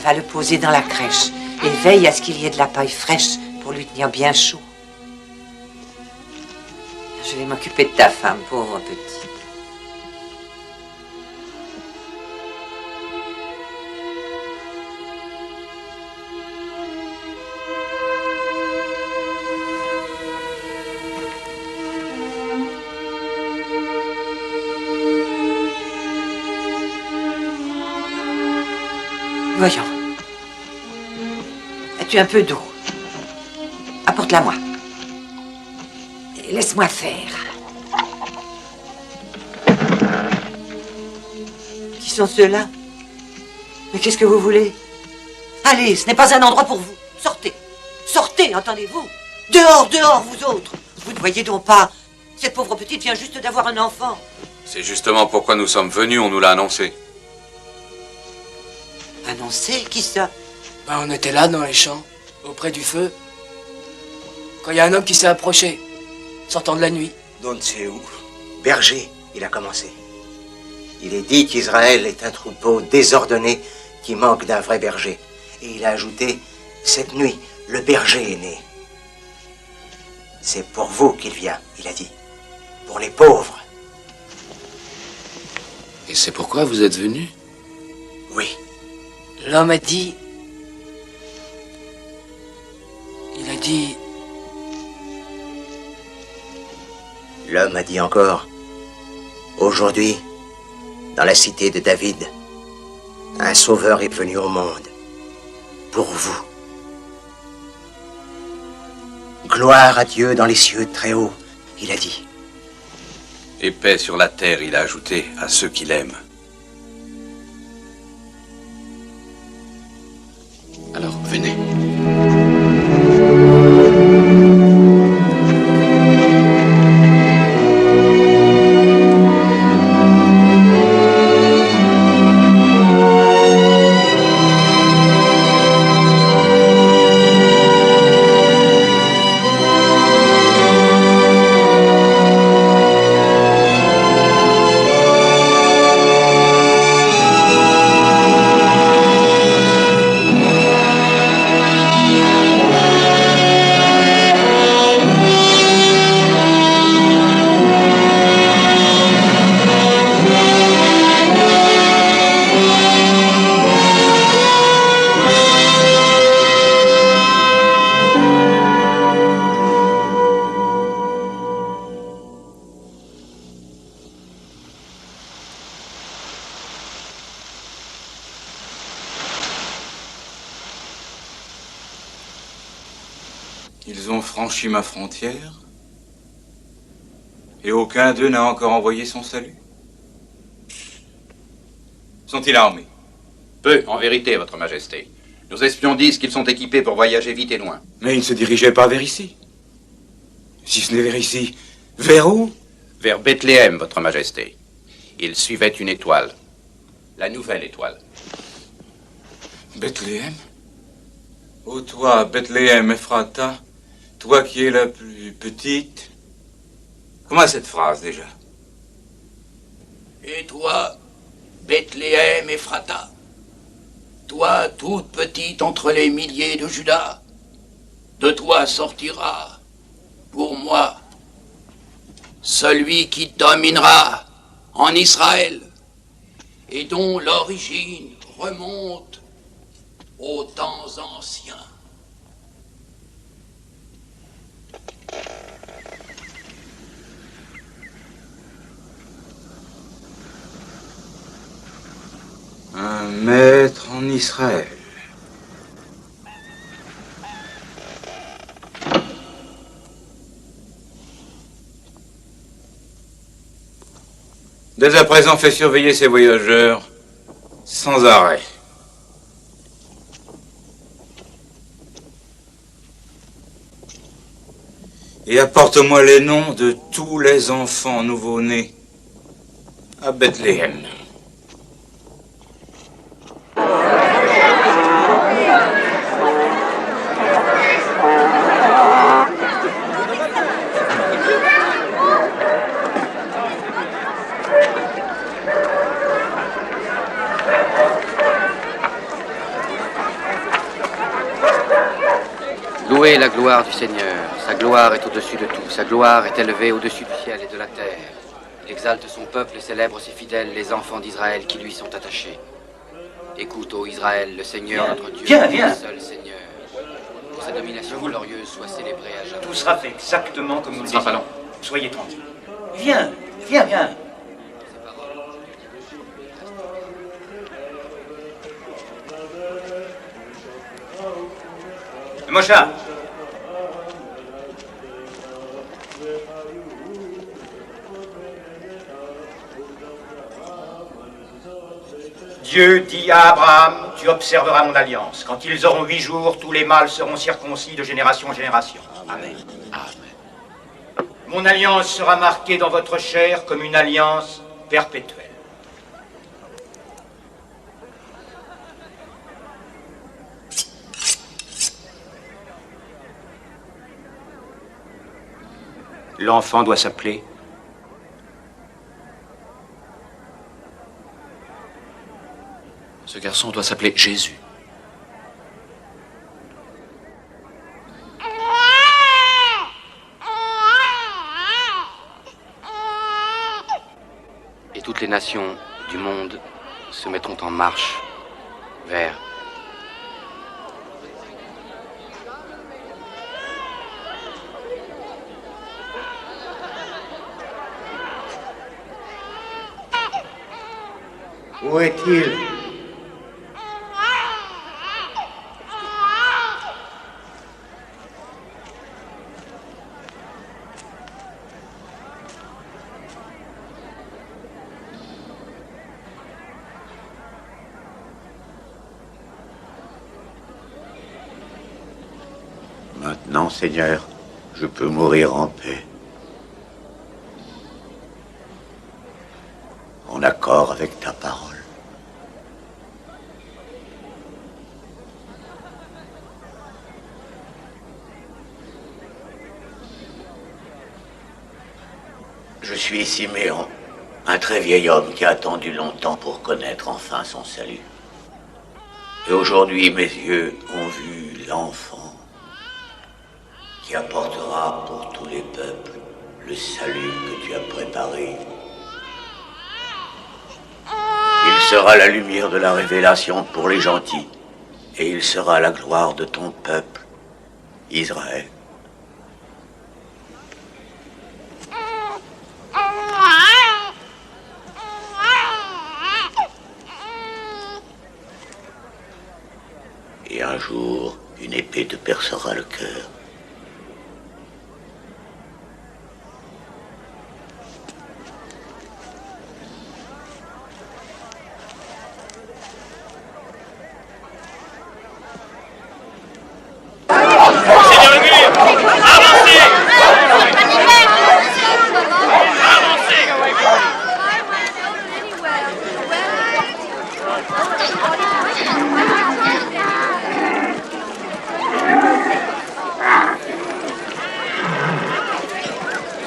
Va le poser dans la crèche et veille à ce qu'il y ait de la paille fraîche pour lui tenir bien chaud. Je vais m'occuper de ta femme, pauvre petit. Voyons. As-tu un peu d'eau? Apporte-la-moi. Et laisse-moi faire. sont ceux-là? Mais qu'est-ce que vous voulez? Allez, ce n'est pas un endroit pour vous. Sortez. Sortez, entendez-vous? Dehors, dehors, vous autres. Vous ne voyez donc pas. Cette pauvre petite vient juste d'avoir un enfant. C'est justement pourquoi nous sommes venus, on nous l'a annoncé. Annoncé? Qui ça? Ben, on était là, dans les champs, auprès du feu. Quand il y a un homme qui s'est approché, sortant de la nuit. D'on ne sait où. Berger, il a commencé. Il est dit qu'Israël est un troupeau désordonné qui manque d'un vrai berger. Et il a ajouté, cette nuit, le berger est né. C'est pour vous qu'il vient, il a dit. Pour les pauvres. Et c'est pourquoi vous êtes venu? Oui. L'homme a dit... Il a dit... L'homme a dit encore, aujourd'hui, dans la cité de David, un sauveur est venu au monde, pour vous. Gloire à Dieu dans les cieux très hauts, il a dit. Et paix sur la terre, il a ajouté, à ceux qui l'aiment. Alors, venez. Ils ont franchi ma frontière et aucun d'eux n'a encore envoyé son salut. Sont-ils armés? Peu, en vérité, Votre Majesté. Nos espions disent qu'ils sont équipés pour voyager vite et loin. Mais ils ne se dirigeaient pas vers ici. Si ce n'est vers ici, vers où? Vers Bethléem, Votre Majesté. Ils suivaient une étoile. La nouvelle étoile. Bethléem? Ô toi, Bethléem Ephrata, toi qui es la plus petite. Comment cette phrase déjà? Et toi, Bethléem Ephrata, toi toute petite entre les milliers de Juda, de toi sortira, pour moi, celui qui dominera en Israël et dont l'origine remonte aux temps anciens. Un maître en Israël. Dès à présent, fais surveiller ces voyageurs sans arrêt. Et apporte-moi les noms de tous les enfants nouveau-nés à Bethléem. Louez la gloire du Seigneur. Sa gloire est au-dessus de tout. Sa gloire est élevée au-dessus du ciel et de la terre. Il exalte son peuple et célèbre ses fidèles, les enfants d'Israël qui lui sont attachés. Écoute, ô Israël, le Seigneur notre Dieu, le seul Seigneur. Que sa domination glorieuse soit célébrée à jamais. Tout sera fait exactement comme nous le Ce sera pas désirons. long. Soyez tranquille. Viens, viens, viens. Moshe. Dieu dit à Abraham, tu observeras mon alliance. Quand ils auront 8 jours, tous les mâles seront circoncis de génération en génération. Amen. Mon alliance sera marquée dans votre chair comme une alliance perpétuelle. L'enfant doit s'appeler Ce garçon doit s'appeler Jésus. Et toutes les nations du monde se mettront en marche vers Où est-il? Maintenant, Seigneur, je peux mourir en paix. En accord avec ta parole. Je suis Siméon, un très vieil homme qui a attendu longtemps pour connaître enfin son salut. Et aujourd'hui, mes yeux ont vu l'enfant qui apportera pour tous les peuples le salut que tu as préparé. Il sera la lumière de la révélation pour les gentils, et il sera la gloire de ton peuple, Israël. Et un jour, une épée te percera le cœur.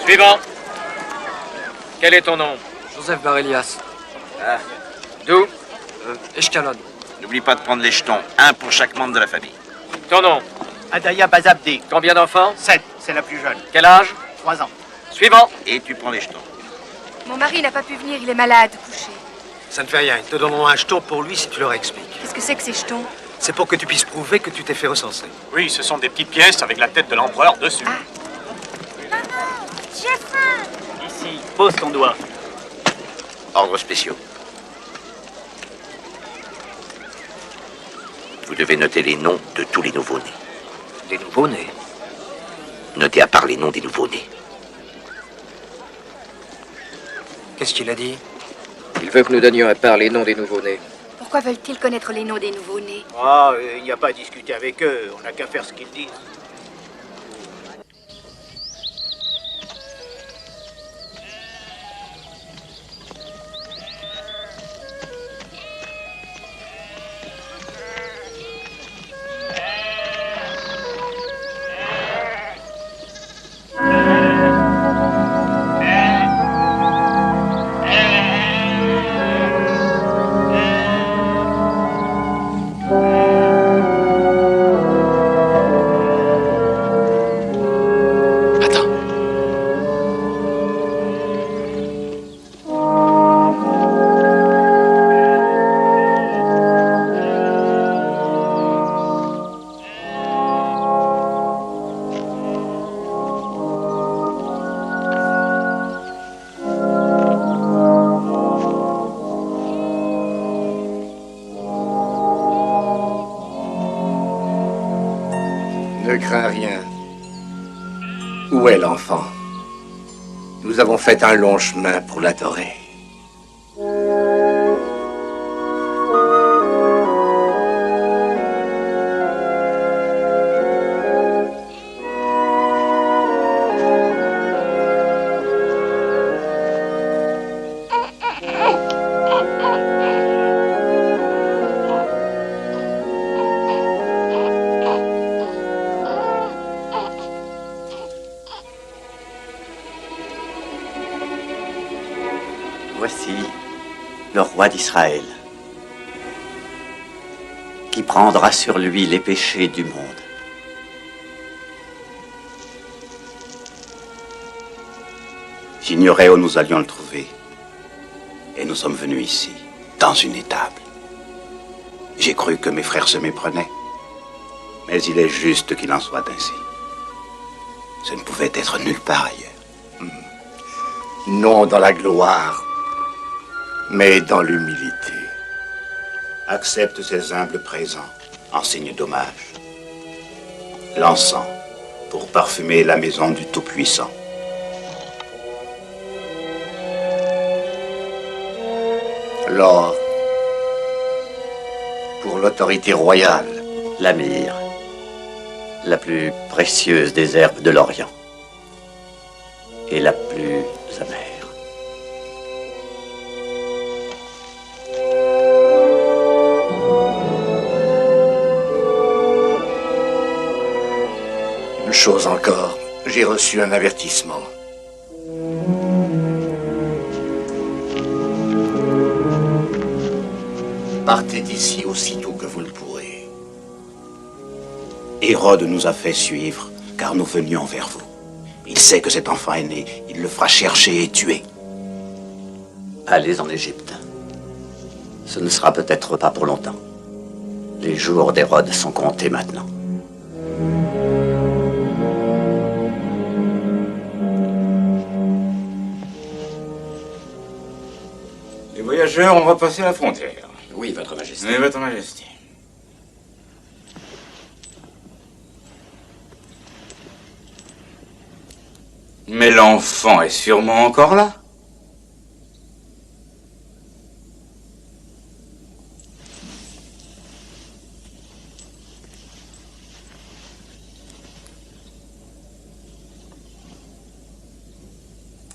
Suivant. Quel est ton nom? Joseph Barelias. Ah. D'où? Eshkalon. N'oublie pas de prendre les jetons, un pour chaque membre de la famille. Ton nom? Adaya Bazabdé. Combien d'enfants? 7, c'est la plus jeune. Quel âge? 3 ans. Suivant. Et tu prends les jetons. Mon mari n'a pas pu venir, il est malade, couché. Ça ne fait rien, ils te donneront un jeton pour lui si tu leur expliques. Qu'est-ce que c'est que ces jetons? C'est pour que tu puisses prouver que tu t'es fait recenser. Oui, ce sont des petites pièces avec la tête de l'empereur dessus. J'ai faim. Ici, pose ton doigt. Ordres spéciaux. Vous devez noter les noms de tous les nouveaux-nés. Des nouveaux-nés? Notez à part les noms des nouveaux-nés. Qu'est-ce qu'il a dit? Il veut que nous donnions à part les noms des nouveaux-nés. Pourquoi veulent-ils connaître les noms des nouveaux-nés? Ah, il n'y a pas à discuter avec eux, on n'a qu'à faire ce qu'ils disent. Ne crains rien. Où est l'enfant? Nous avons fait un long chemin pour l'adorer. Voici le roi d'Israël, qui prendra sur lui les péchés du monde. J'ignorais où nous allions le trouver. Et nous sommes venus ici, dans une étable. J'ai cru que mes frères se méprenaient. Mais il est juste qu'il en soit ainsi. Ce ne pouvait être nulle part ailleurs. Non dans la gloire, mais dans l'humilité. Accepte ces humbles présents en signe d'hommage. L'encens pour parfumer la maison du Tout-Puissant. L'or pour l'autorité royale. La myrrhe, la plus précieuse des herbes de l'Orient et la plus amère. Une chose encore, j'ai reçu un avertissement. Partez d'ici aussitôt que vous le pourrez. Hérode nous a fait suivre, car nous venions vers vous. Il sait que cet enfant est né, il le fera chercher et tuer. Allez en Égypte. Ce ne sera peut-être pas pour longtemps. Les jours d'Hérode sont comptés maintenant. Les voyageurs ont repassé la frontière. Oui, Votre Majesté. Oui, Votre Majesté. Mais l'enfant est sûrement encore là.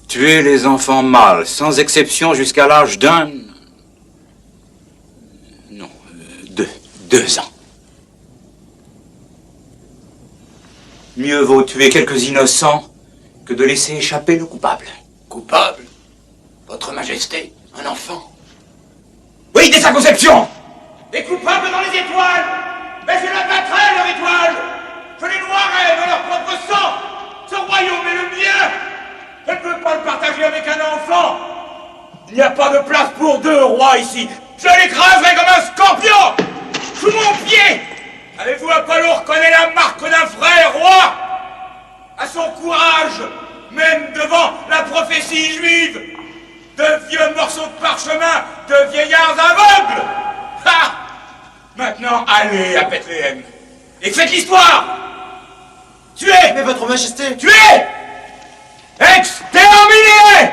Tuer les enfants mâles, sans exception, jusqu'à l'âge d'un... Non, 2 ans. Mieux vaut tuer quelques innocents que de laisser échapper le coupable. Coupable? Votre Majesté, un enfant? Oui, dès sa conception! Des coupables dans les étoiles! Mais je l'abattrai, leur étoile! Je les noierai dans leur propre sang! Ce royaume est le mien! Je ne peux pas le partager avec un enfant! Il n'y a pas de place pour 2 rois ici! Je l'écraserai comme un scorpion! Sous mon pied! Avez-vous à quoi l'on reconnaît la marque d'un frère roi? À son courage, même devant la prophétie juive, de vieux morceaux de parchemin, de vieillards aveugles! Ha! Maintenant, allez à Bethléem et faites l'histoire! Tuez! Mais Votre Majesté! Tuez! Exterminez-les!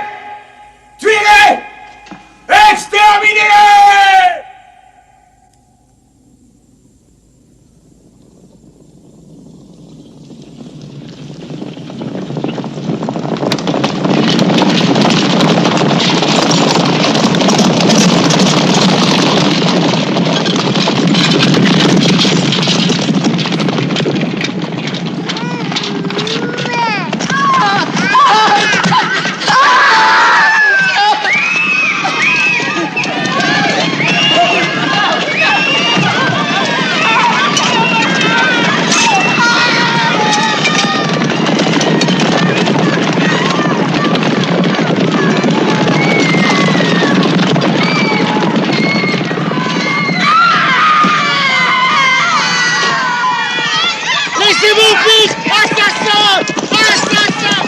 Tuez-les! Exterminez-les! Laissez mon fils! Assassin! Assassin!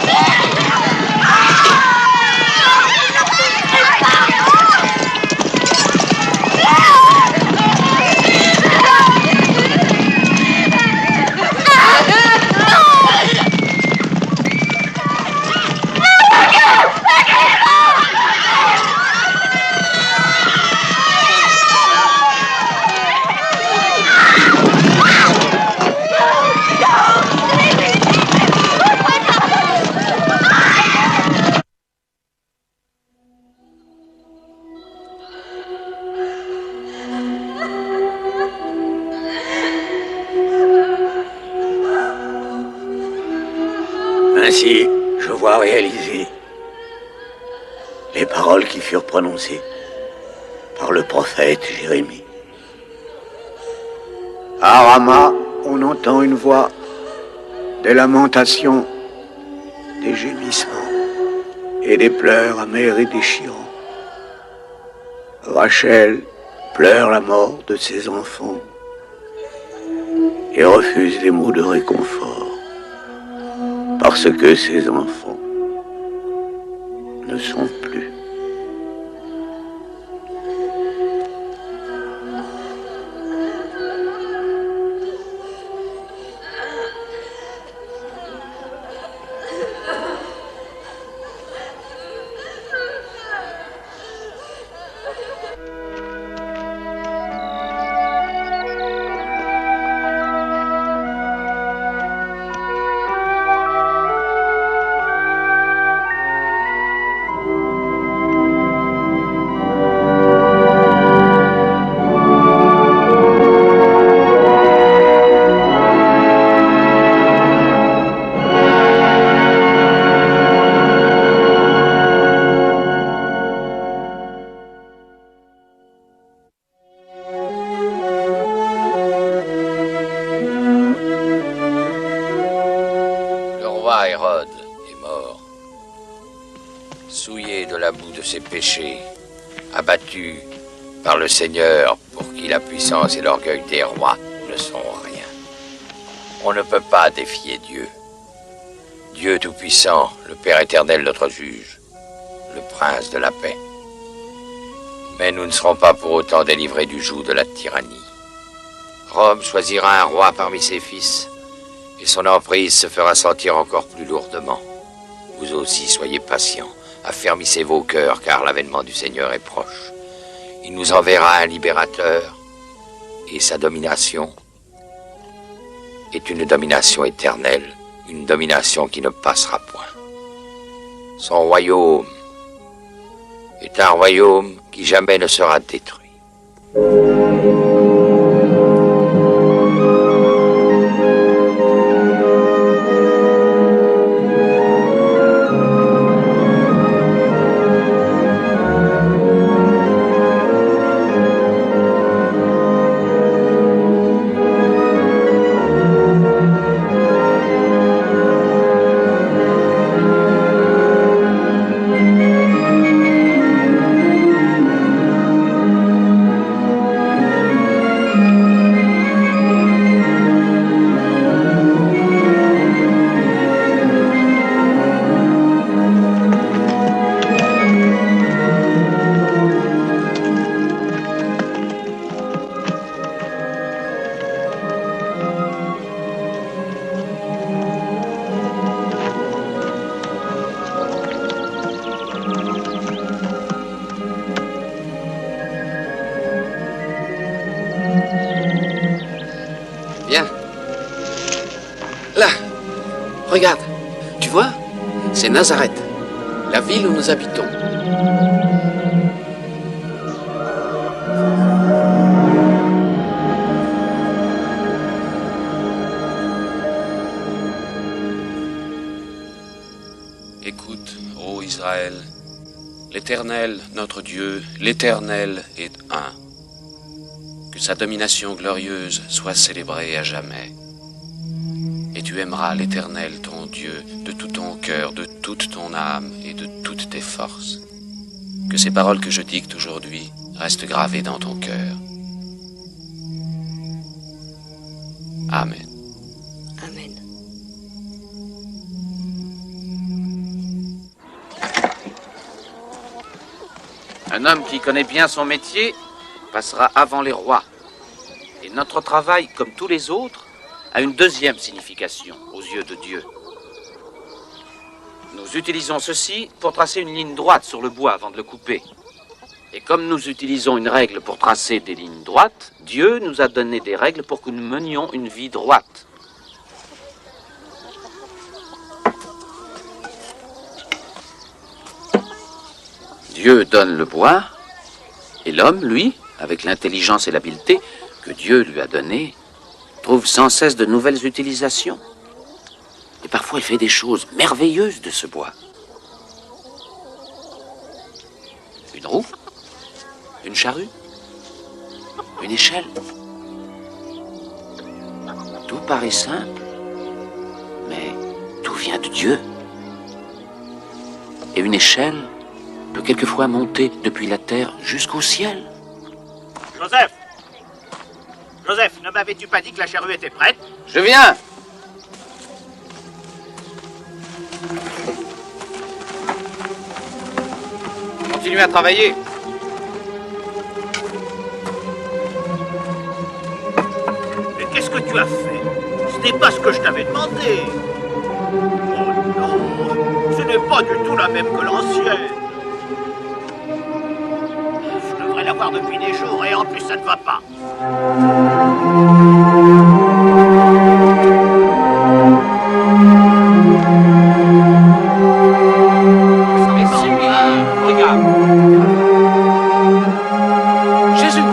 Ainsi, je vois réaliser les paroles qui furent prononcées par le prophète Jérémie. À Rama, on entend une voix, des lamentations, des gémissements et des pleurs amers et déchirants. Rachel pleure la mort de ses enfants et refuse les mots de réconfort parce que ses enfants ne sont plus. Ses péchés, abattu par le Seigneur pour qui la puissance et l'orgueil des rois ne sont rien. On ne peut pas défier Dieu. Dieu Tout-Puissant, le Père éternel, notre juge, le Prince de la paix. Mais nous ne serons pas pour autant délivrés du joug de la tyrannie. Rome choisira un roi parmi ses fils, et son emprise se fera sentir encore plus lourdement. Vous aussi, soyez patients. Affermissez vos cœurs, car l'avènement du Seigneur est proche. Il nous enverra un libérateur, et sa domination est une domination éternelle, une domination qui ne passera point. Son royaume est un royaume qui jamais ne sera détruit. Regarde, tu vois, c'est Nazareth, la ville où nous habitons. Écoute, ô Israël, l'Éternel, notre Dieu, l'Éternel est un. Que sa domination glorieuse soit célébrée à jamais. Et tu aimeras l'Éternel, ton Dieu, de tout ton cœur, de toute ton âme et de toutes tes forces. Que ces paroles que je dicte aujourd'hui restent gravées dans ton cœur. Amen. Amen. Un homme qui connaît bien son métier passera avant les rois. Et notre travail, comme tous les autres, a une deuxième signification aux yeux de Dieu. Nous utilisons ceci pour tracer une ligne droite sur le bois avant de le couper. Et comme nous utilisons une règle pour tracer des lignes droites, Dieu nous a donné des règles pour que nous menions une vie droite. Dieu donne le bois, et l'homme, lui, avec l'intelligence et l'habileté que Dieu lui a donnée, trouve sans cesse de nouvelles utilisations. Et parfois il fait des choses merveilleuses de ce bois. Une roue? Une charrue? Une échelle? Tout paraît simple, mais tout vient de Dieu. Et une échelle peut quelquefois monter depuis la terre jusqu'au ciel. Joseph! Joseph, ne m'avais-tu pas dit que la charrue était prête? Je viens! Continuez à travailler. Mais qu'est-ce que tu as fait? Ce n'est pas ce que je t'avais demandé. Oh non, ce n'est pas du tout la même que l'ancienne. Je devrais l'avoir depuis des jours et en plus ça ne va pas. Regarde. Jésus.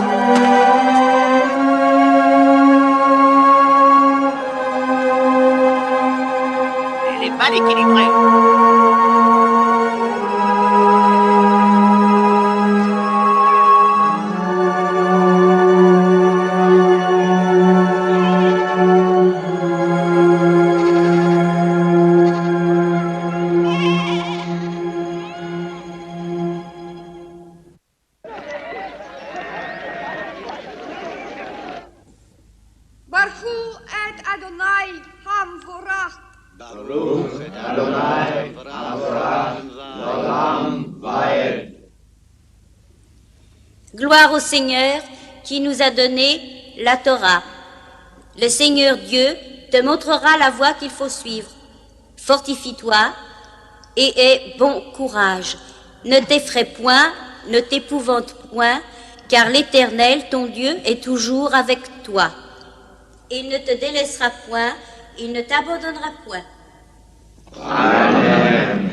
Elle est mal équilibrée. Gloire au Seigneur qui nous a donné la Torah. Le Seigneur Dieu te montrera la voie qu'il faut suivre. Fortifie-toi et aie bon courage. Ne t'effraie point, ne t'épouvante point, car l'Éternel, ton Dieu, est toujours avec toi. Il ne te délaissera point, il ne t'abandonnera point. Amen.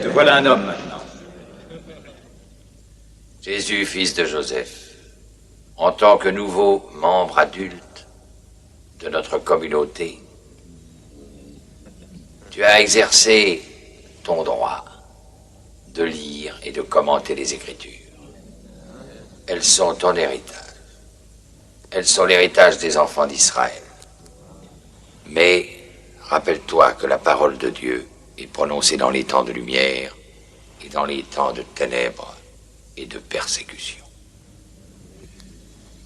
Te voilà un homme maintenant. Jésus, fils de Joseph, en tant que nouveau membre adulte de notre communauté, tu as exercé ton droit de lire et de commenter les Écritures. Elles sont ton héritage. Elles sont l'héritage des enfants d'Israël. Mais rappelle-toi que la parole de Dieu est prononcée dans les temps de lumière et dans les temps de ténèbres et de persécution.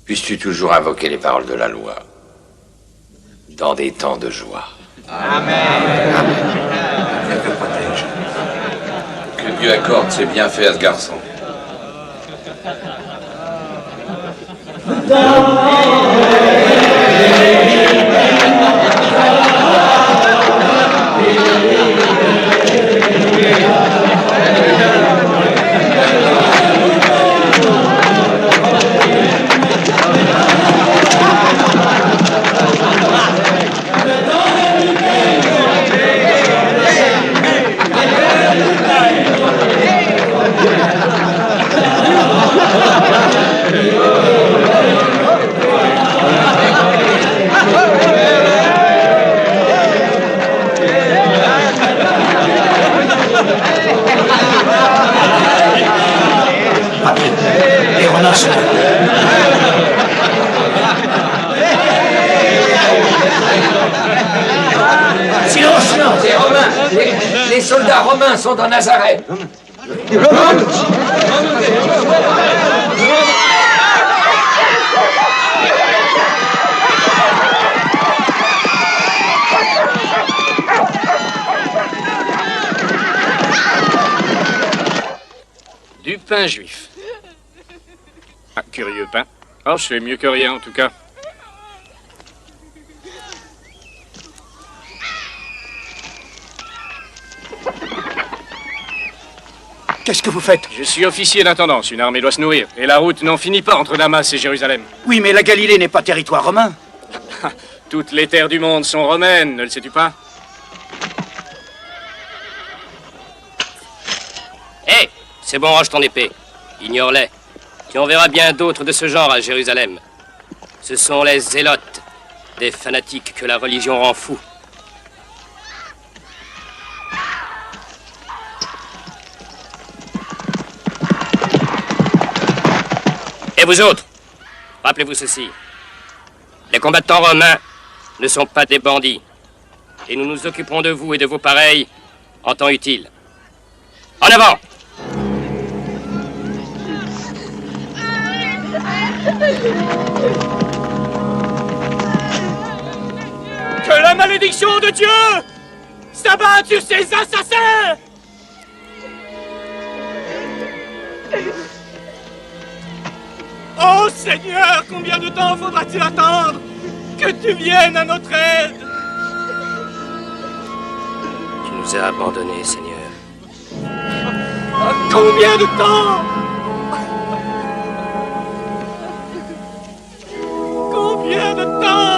Puisses-tu toujours invoquer les paroles de la loi dans des temps de joie. Amen. Dieu te protège. Que Dieu accorde ses bienfaits à ce garçon. Les renards sont... Silence, silence. Les Romains, les soldats romains sont dans Nazareth. Du pain juif. Ah, curieux pain. Oh, c'est mieux que rien en tout cas. Qu'est-ce que vous faites? Je suis officier d'intendance, une armée doit se nourrir. Et la route n'en finit pas entre Damas et Jérusalem. Oui, mais la Galilée n'est pas territoire romain. Toutes les terres du monde sont romaines, ne le sais-tu pas? Hé, c'est bon, range ton épée. Ignore-les. Tu en verras bien d'autres de ce genre à Jérusalem. Ce sont les zélotes, des fanatiques que la religion rend fous. vous autres, rappelez-vous ceci. Les combattants romains ne sont pas des bandits. Et nous nous occuperons de vous et de vos pareils en temps utile. En avant! Que la malédiction de Dieu s'abatte sur ces assassins! Oh Seigneur, combien de temps faudra-t-il attendre que tu viennes à notre aide? Tu nous as abandonnés, Seigneur. Combien de temps? Combien de temps?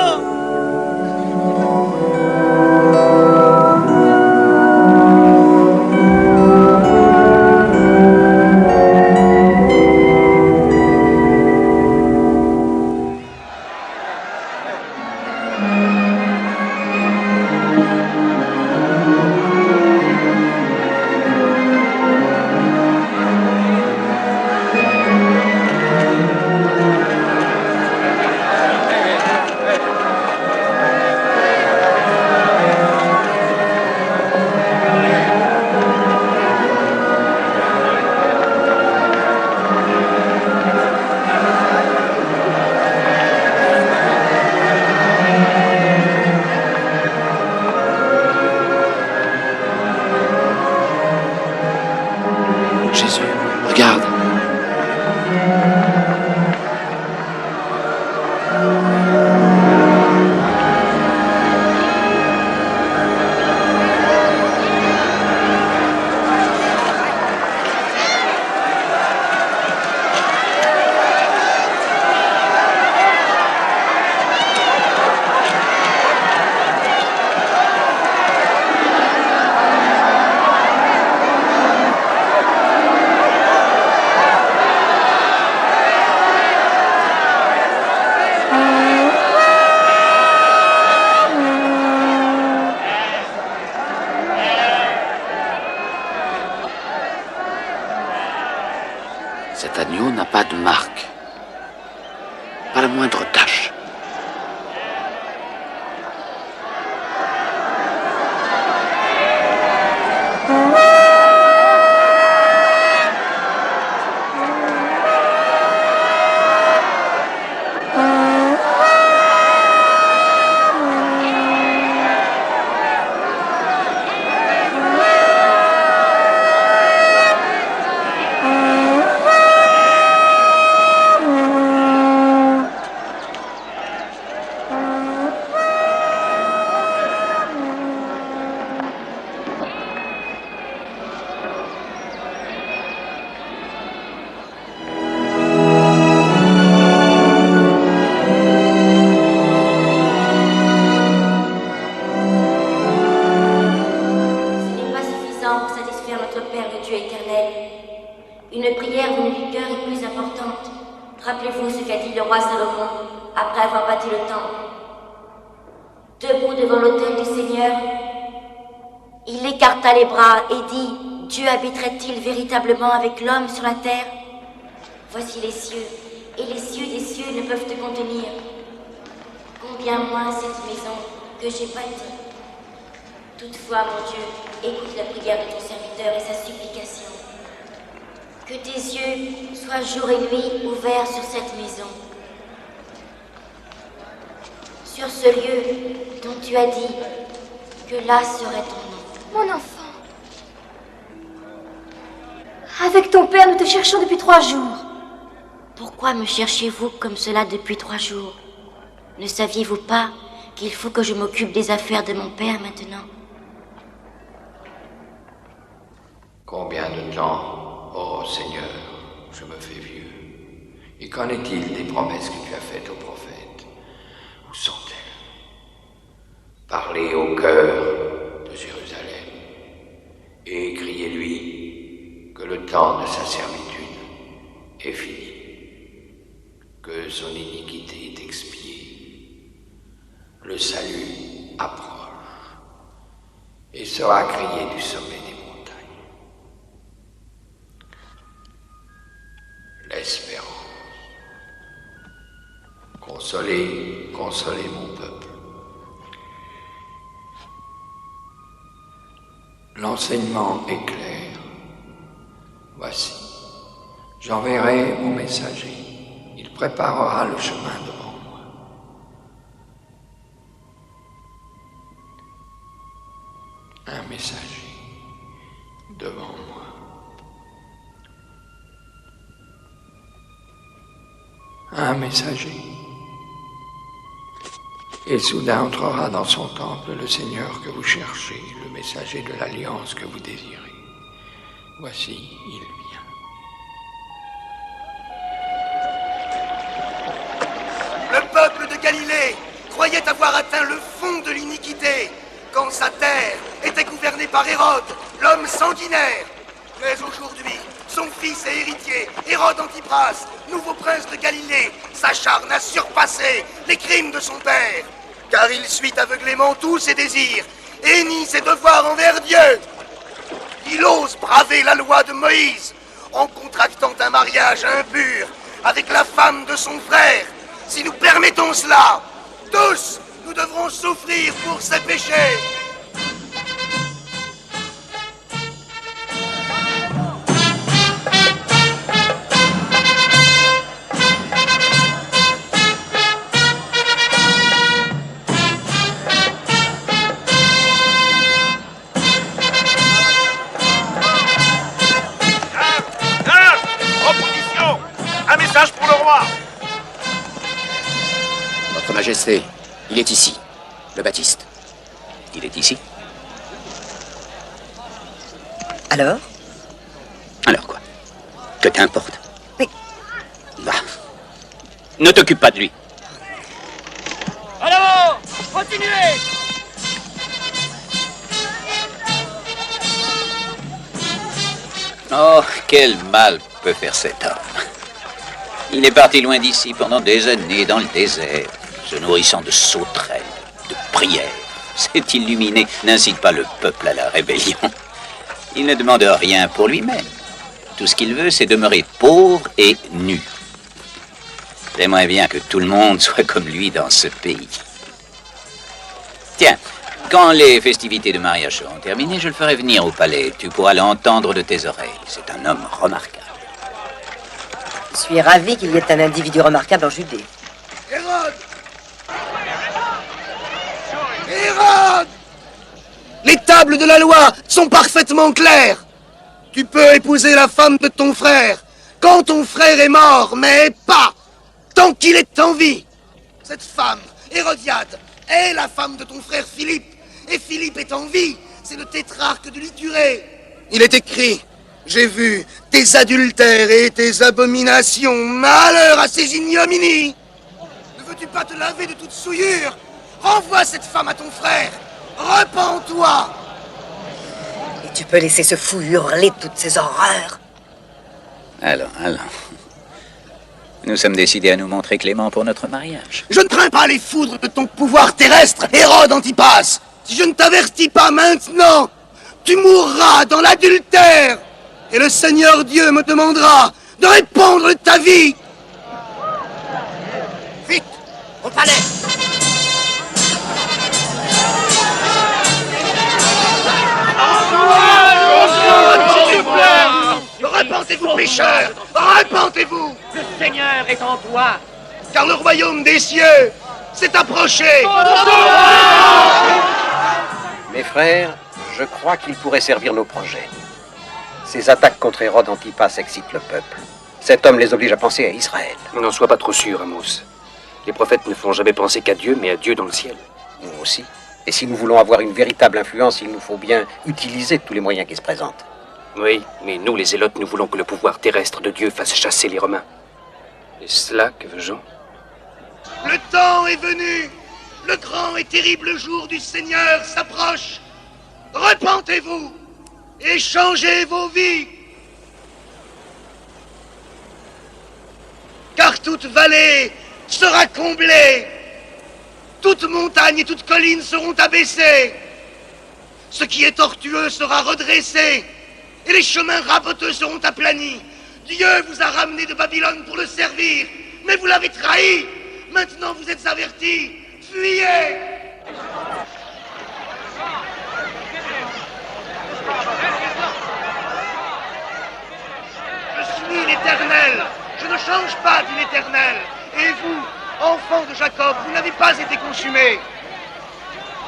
Cet agneau n'a pas de marque, pas la moindre tache. Les bras et dit, Dieu habiterait-il véritablement avec l'homme sur la terre? Voici les cieux, et les cieux des cieux ne peuvent te contenir. Combien moins cette maison que j'ai bâtie. Toutefois, mon Dieu, écoute la prière de ton serviteur et sa supplication. Que tes yeux soient jour et nuit ouverts sur cette maison, sur ce lieu dont tu as dit que là serait ton nom. Mon enfant. Avec ton père, nous te cherchons depuis 3 jours. Pourquoi me cherchez-vous comme cela depuis 3 jours? Ne saviez-vous pas qu'il faut que je m'occupe des affaires de mon père maintenant? Combien de temps, ô Seigneur, je me fais vieux? Et qu'en est-il des promesses que tu as faites aux prophètes? Où sont-elles? Parlez au cœur de Jérusalem et criez-lui que le temps de sa servitude est fini, que son iniquité est expiée, le salut approche et sera crié du sommet des montagnes. L'espérance consoler mon peuple. L'enseignement est clair. Voici, j'enverrai mon messager. Il préparera le chemin devant moi. Un messager devant moi. Un messager. Et soudain entrera dans son temple le Seigneur que vous cherchez, le messager de l'alliance que vous désirez. Voici, il vient. Le peuple de Galilée croyait avoir atteint le fond de l'iniquité quand sa terre était gouvernée par Hérode, l'homme sanguinaire. Mais aujourd'hui, son fils et héritier, Hérode Antipras, nouveau prince de Galilée, s'acharne à surpasser les crimes de son père, car il suit aveuglément tous ses désirs et nie ses devoirs envers Dieu. Il ose braver la loi de Moïse en contractant un mariage impur avec la femme de son frère. Si nous permettons cela, tous, nous devrons souffrir pour ses péchés. Pour le roi. Votre Majesté, il est ici, le Baptiste. Il est ici. Alors? Alors quoi? Que t'importe? Mais... Bah, ne t'occupe pas de lui. Alors, continuez. Oh, quel mal peut faire cet homme. Il est parti loin d'ici pendant des années dans le désert, se nourrissant de sauterelles, de prières. Cet illuminé n'incite pas le peuple à la rébellion. Il ne demande rien pour lui-même. Tout ce qu'il veut, c'est demeurer pauvre et nu. J'aimerais bien que tout le monde soit comme lui dans ce pays. Tiens, quand les festivités de mariage seront terminées, je le ferai venir au palais. Tu pourras l'entendre de tes oreilles. C'est un homme remarquable. Je suis ravi qu'il y ait un individu remarquable en Judée. Hérode! Hérode! Les tables de la loi sont parfaitement claires. Tu peux épouser la femme de ton frère quand ton frère est mort, mais pas tant qu'il est en vie. Cette femme, Hérodiade, est la femme de ton frère Philippe. Et Philippe est en vie. C'est le tétrarque de l'Ithurée. Il est écrit... J'ai vu tes adultères et tes abominations. Malheur à ces ignominies. Ne veux-tu pas te laver de toute souillure? Renvoie cette femme à ton frère. Repens-toi. Et tu peux laisser ce fou hurler toutes ces horreurs? Allons. Nous sommes décidés à nous montrer cléments pour notre mariage. Je ne crains pas les foudres de ton pouvoir terrestre, Hérode Antipas. Si je ne t'avertis pas maintenant, tu mourras dans l'adultère. Et le Seigneur Dieu me demandera de répondre de ta vie. Vite, au palais. Repentez-vous, pécheurs. Repentez-vous. Le Seigneur est en toi. Car le royaume des cieux s'est approché. Mes frères, je crois qu'il pourrait servir nos projets. Ces attaques contre Hérode Antipas excitent le peuple. Cet homme les oblige à penser à Israël. N'en sois pas trop sûr, Amos. Les prophètes ne font jamais penser qu'à Dieu, mais à Dieu dans le ciel. Nous aussi. Et si nous voulons avoir une véritable influence, il nous faut bien utiliser tous les moyens qui se présentent. Oui, mais nous, les Zélotes, nous voulons que le pouvoir terrestre de Dieu fasse chasser les Romains. Est-ce cela que veut Jean? Le temps est venu. Le grand et terrible jour du Seigneur s'approche. Repentez-vous et changez vos vies. Car toute vallée sera comblée. Toute montagne et toute colline seront abaissées. Ce qui est tortueux sera redressé. Et les chemins raboteux seront aplanis. Dieu vous a ramené de Babylone pour le servir. Mais vous l'avez trahi. Maintenant, vous êtes avertis. Fuyez! Je suis l'Éternel. Je ne change pas, dit l'Éternel. Et vous, enfants de Jacob, vous n'avez pas été consumés.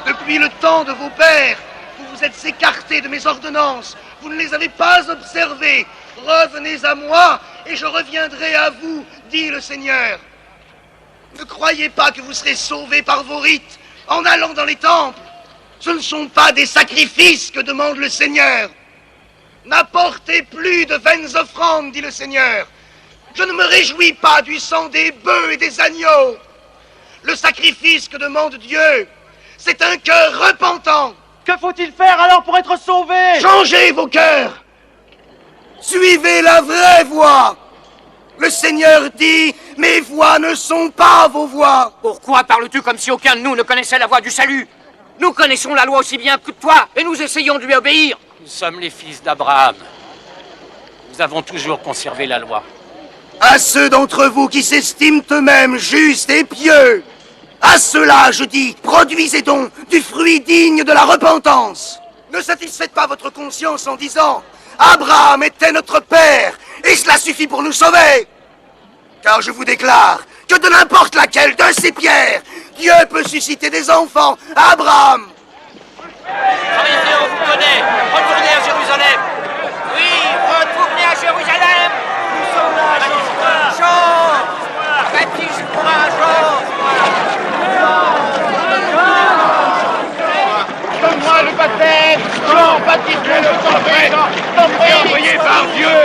Depuis le temps de vos pères, vous vous êtes écartés de mes ordonnances. Vous ne les avez pas observées. Revenez à moi et je reviendrai à vous, dit le Seigneur. Ne croyez pas que vous serez sauvés par vos rites en allant dans les temples. Ce ne sont pas des sacrifices que demande le Seigneur. N'apportez plus de vaines offrandes, dit le Seigneur. Je ne me réjouis pas du sang des bœufs et des agneaux. Le sacrifice que demande Dieu, c'est un cœur repentant. Que faut-il faire alors pour être sauvé? Changez vos cœurs. Suivez la vraie voie. Le Seigneur dit, mes voies ne sont pas vos voies. Pourquoi parles-tu comme si aucun de nous ne connaissait la voie du salut? Nous connaissons la loi aussi bien que toi, et nous essayons de lui obéir. Nous sommes les fils d'Abraham. Nous avons toujours conservé la loi. À ceux d'entre vous qui s'estiment eux-mêmes justes et pieux, à ceux-là, je dis, produisez donc du fruit digne de la repentance. Ne satisfaites pas votre conscience en disant, Abraham était notre père, et cela suffit pour nous sauver. Car je vous déclare que de n'importe laquelle de ces pierres, Dieu peut susciter des enfants à Abraham. Pharisiens, on vous connaît. Retournez à Jérusalem. Oui, retournez à Jérusalem. Nous sommes là, Jean. Baptise-moi, Jean. Donne-moi le baptême. Jean, baptise-le le Saint-Esprit. Envoyé par Dieu.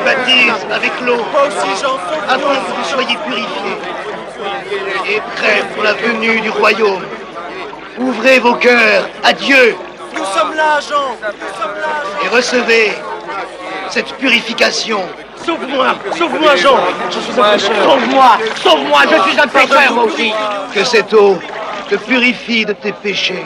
Baptise avec l'eau, afin que vous soyez purifiés et prêts pour la venue du royaume. Ouvrez vos cœurs à Dieu. Nous sommes là, Jean. Et recevez cette purification. Sauve-moi, Jean. Je suis un pécheur. Sauve-moi, je suis un pécheur, moi aussi. Que cette eau te purifie de tes péchés.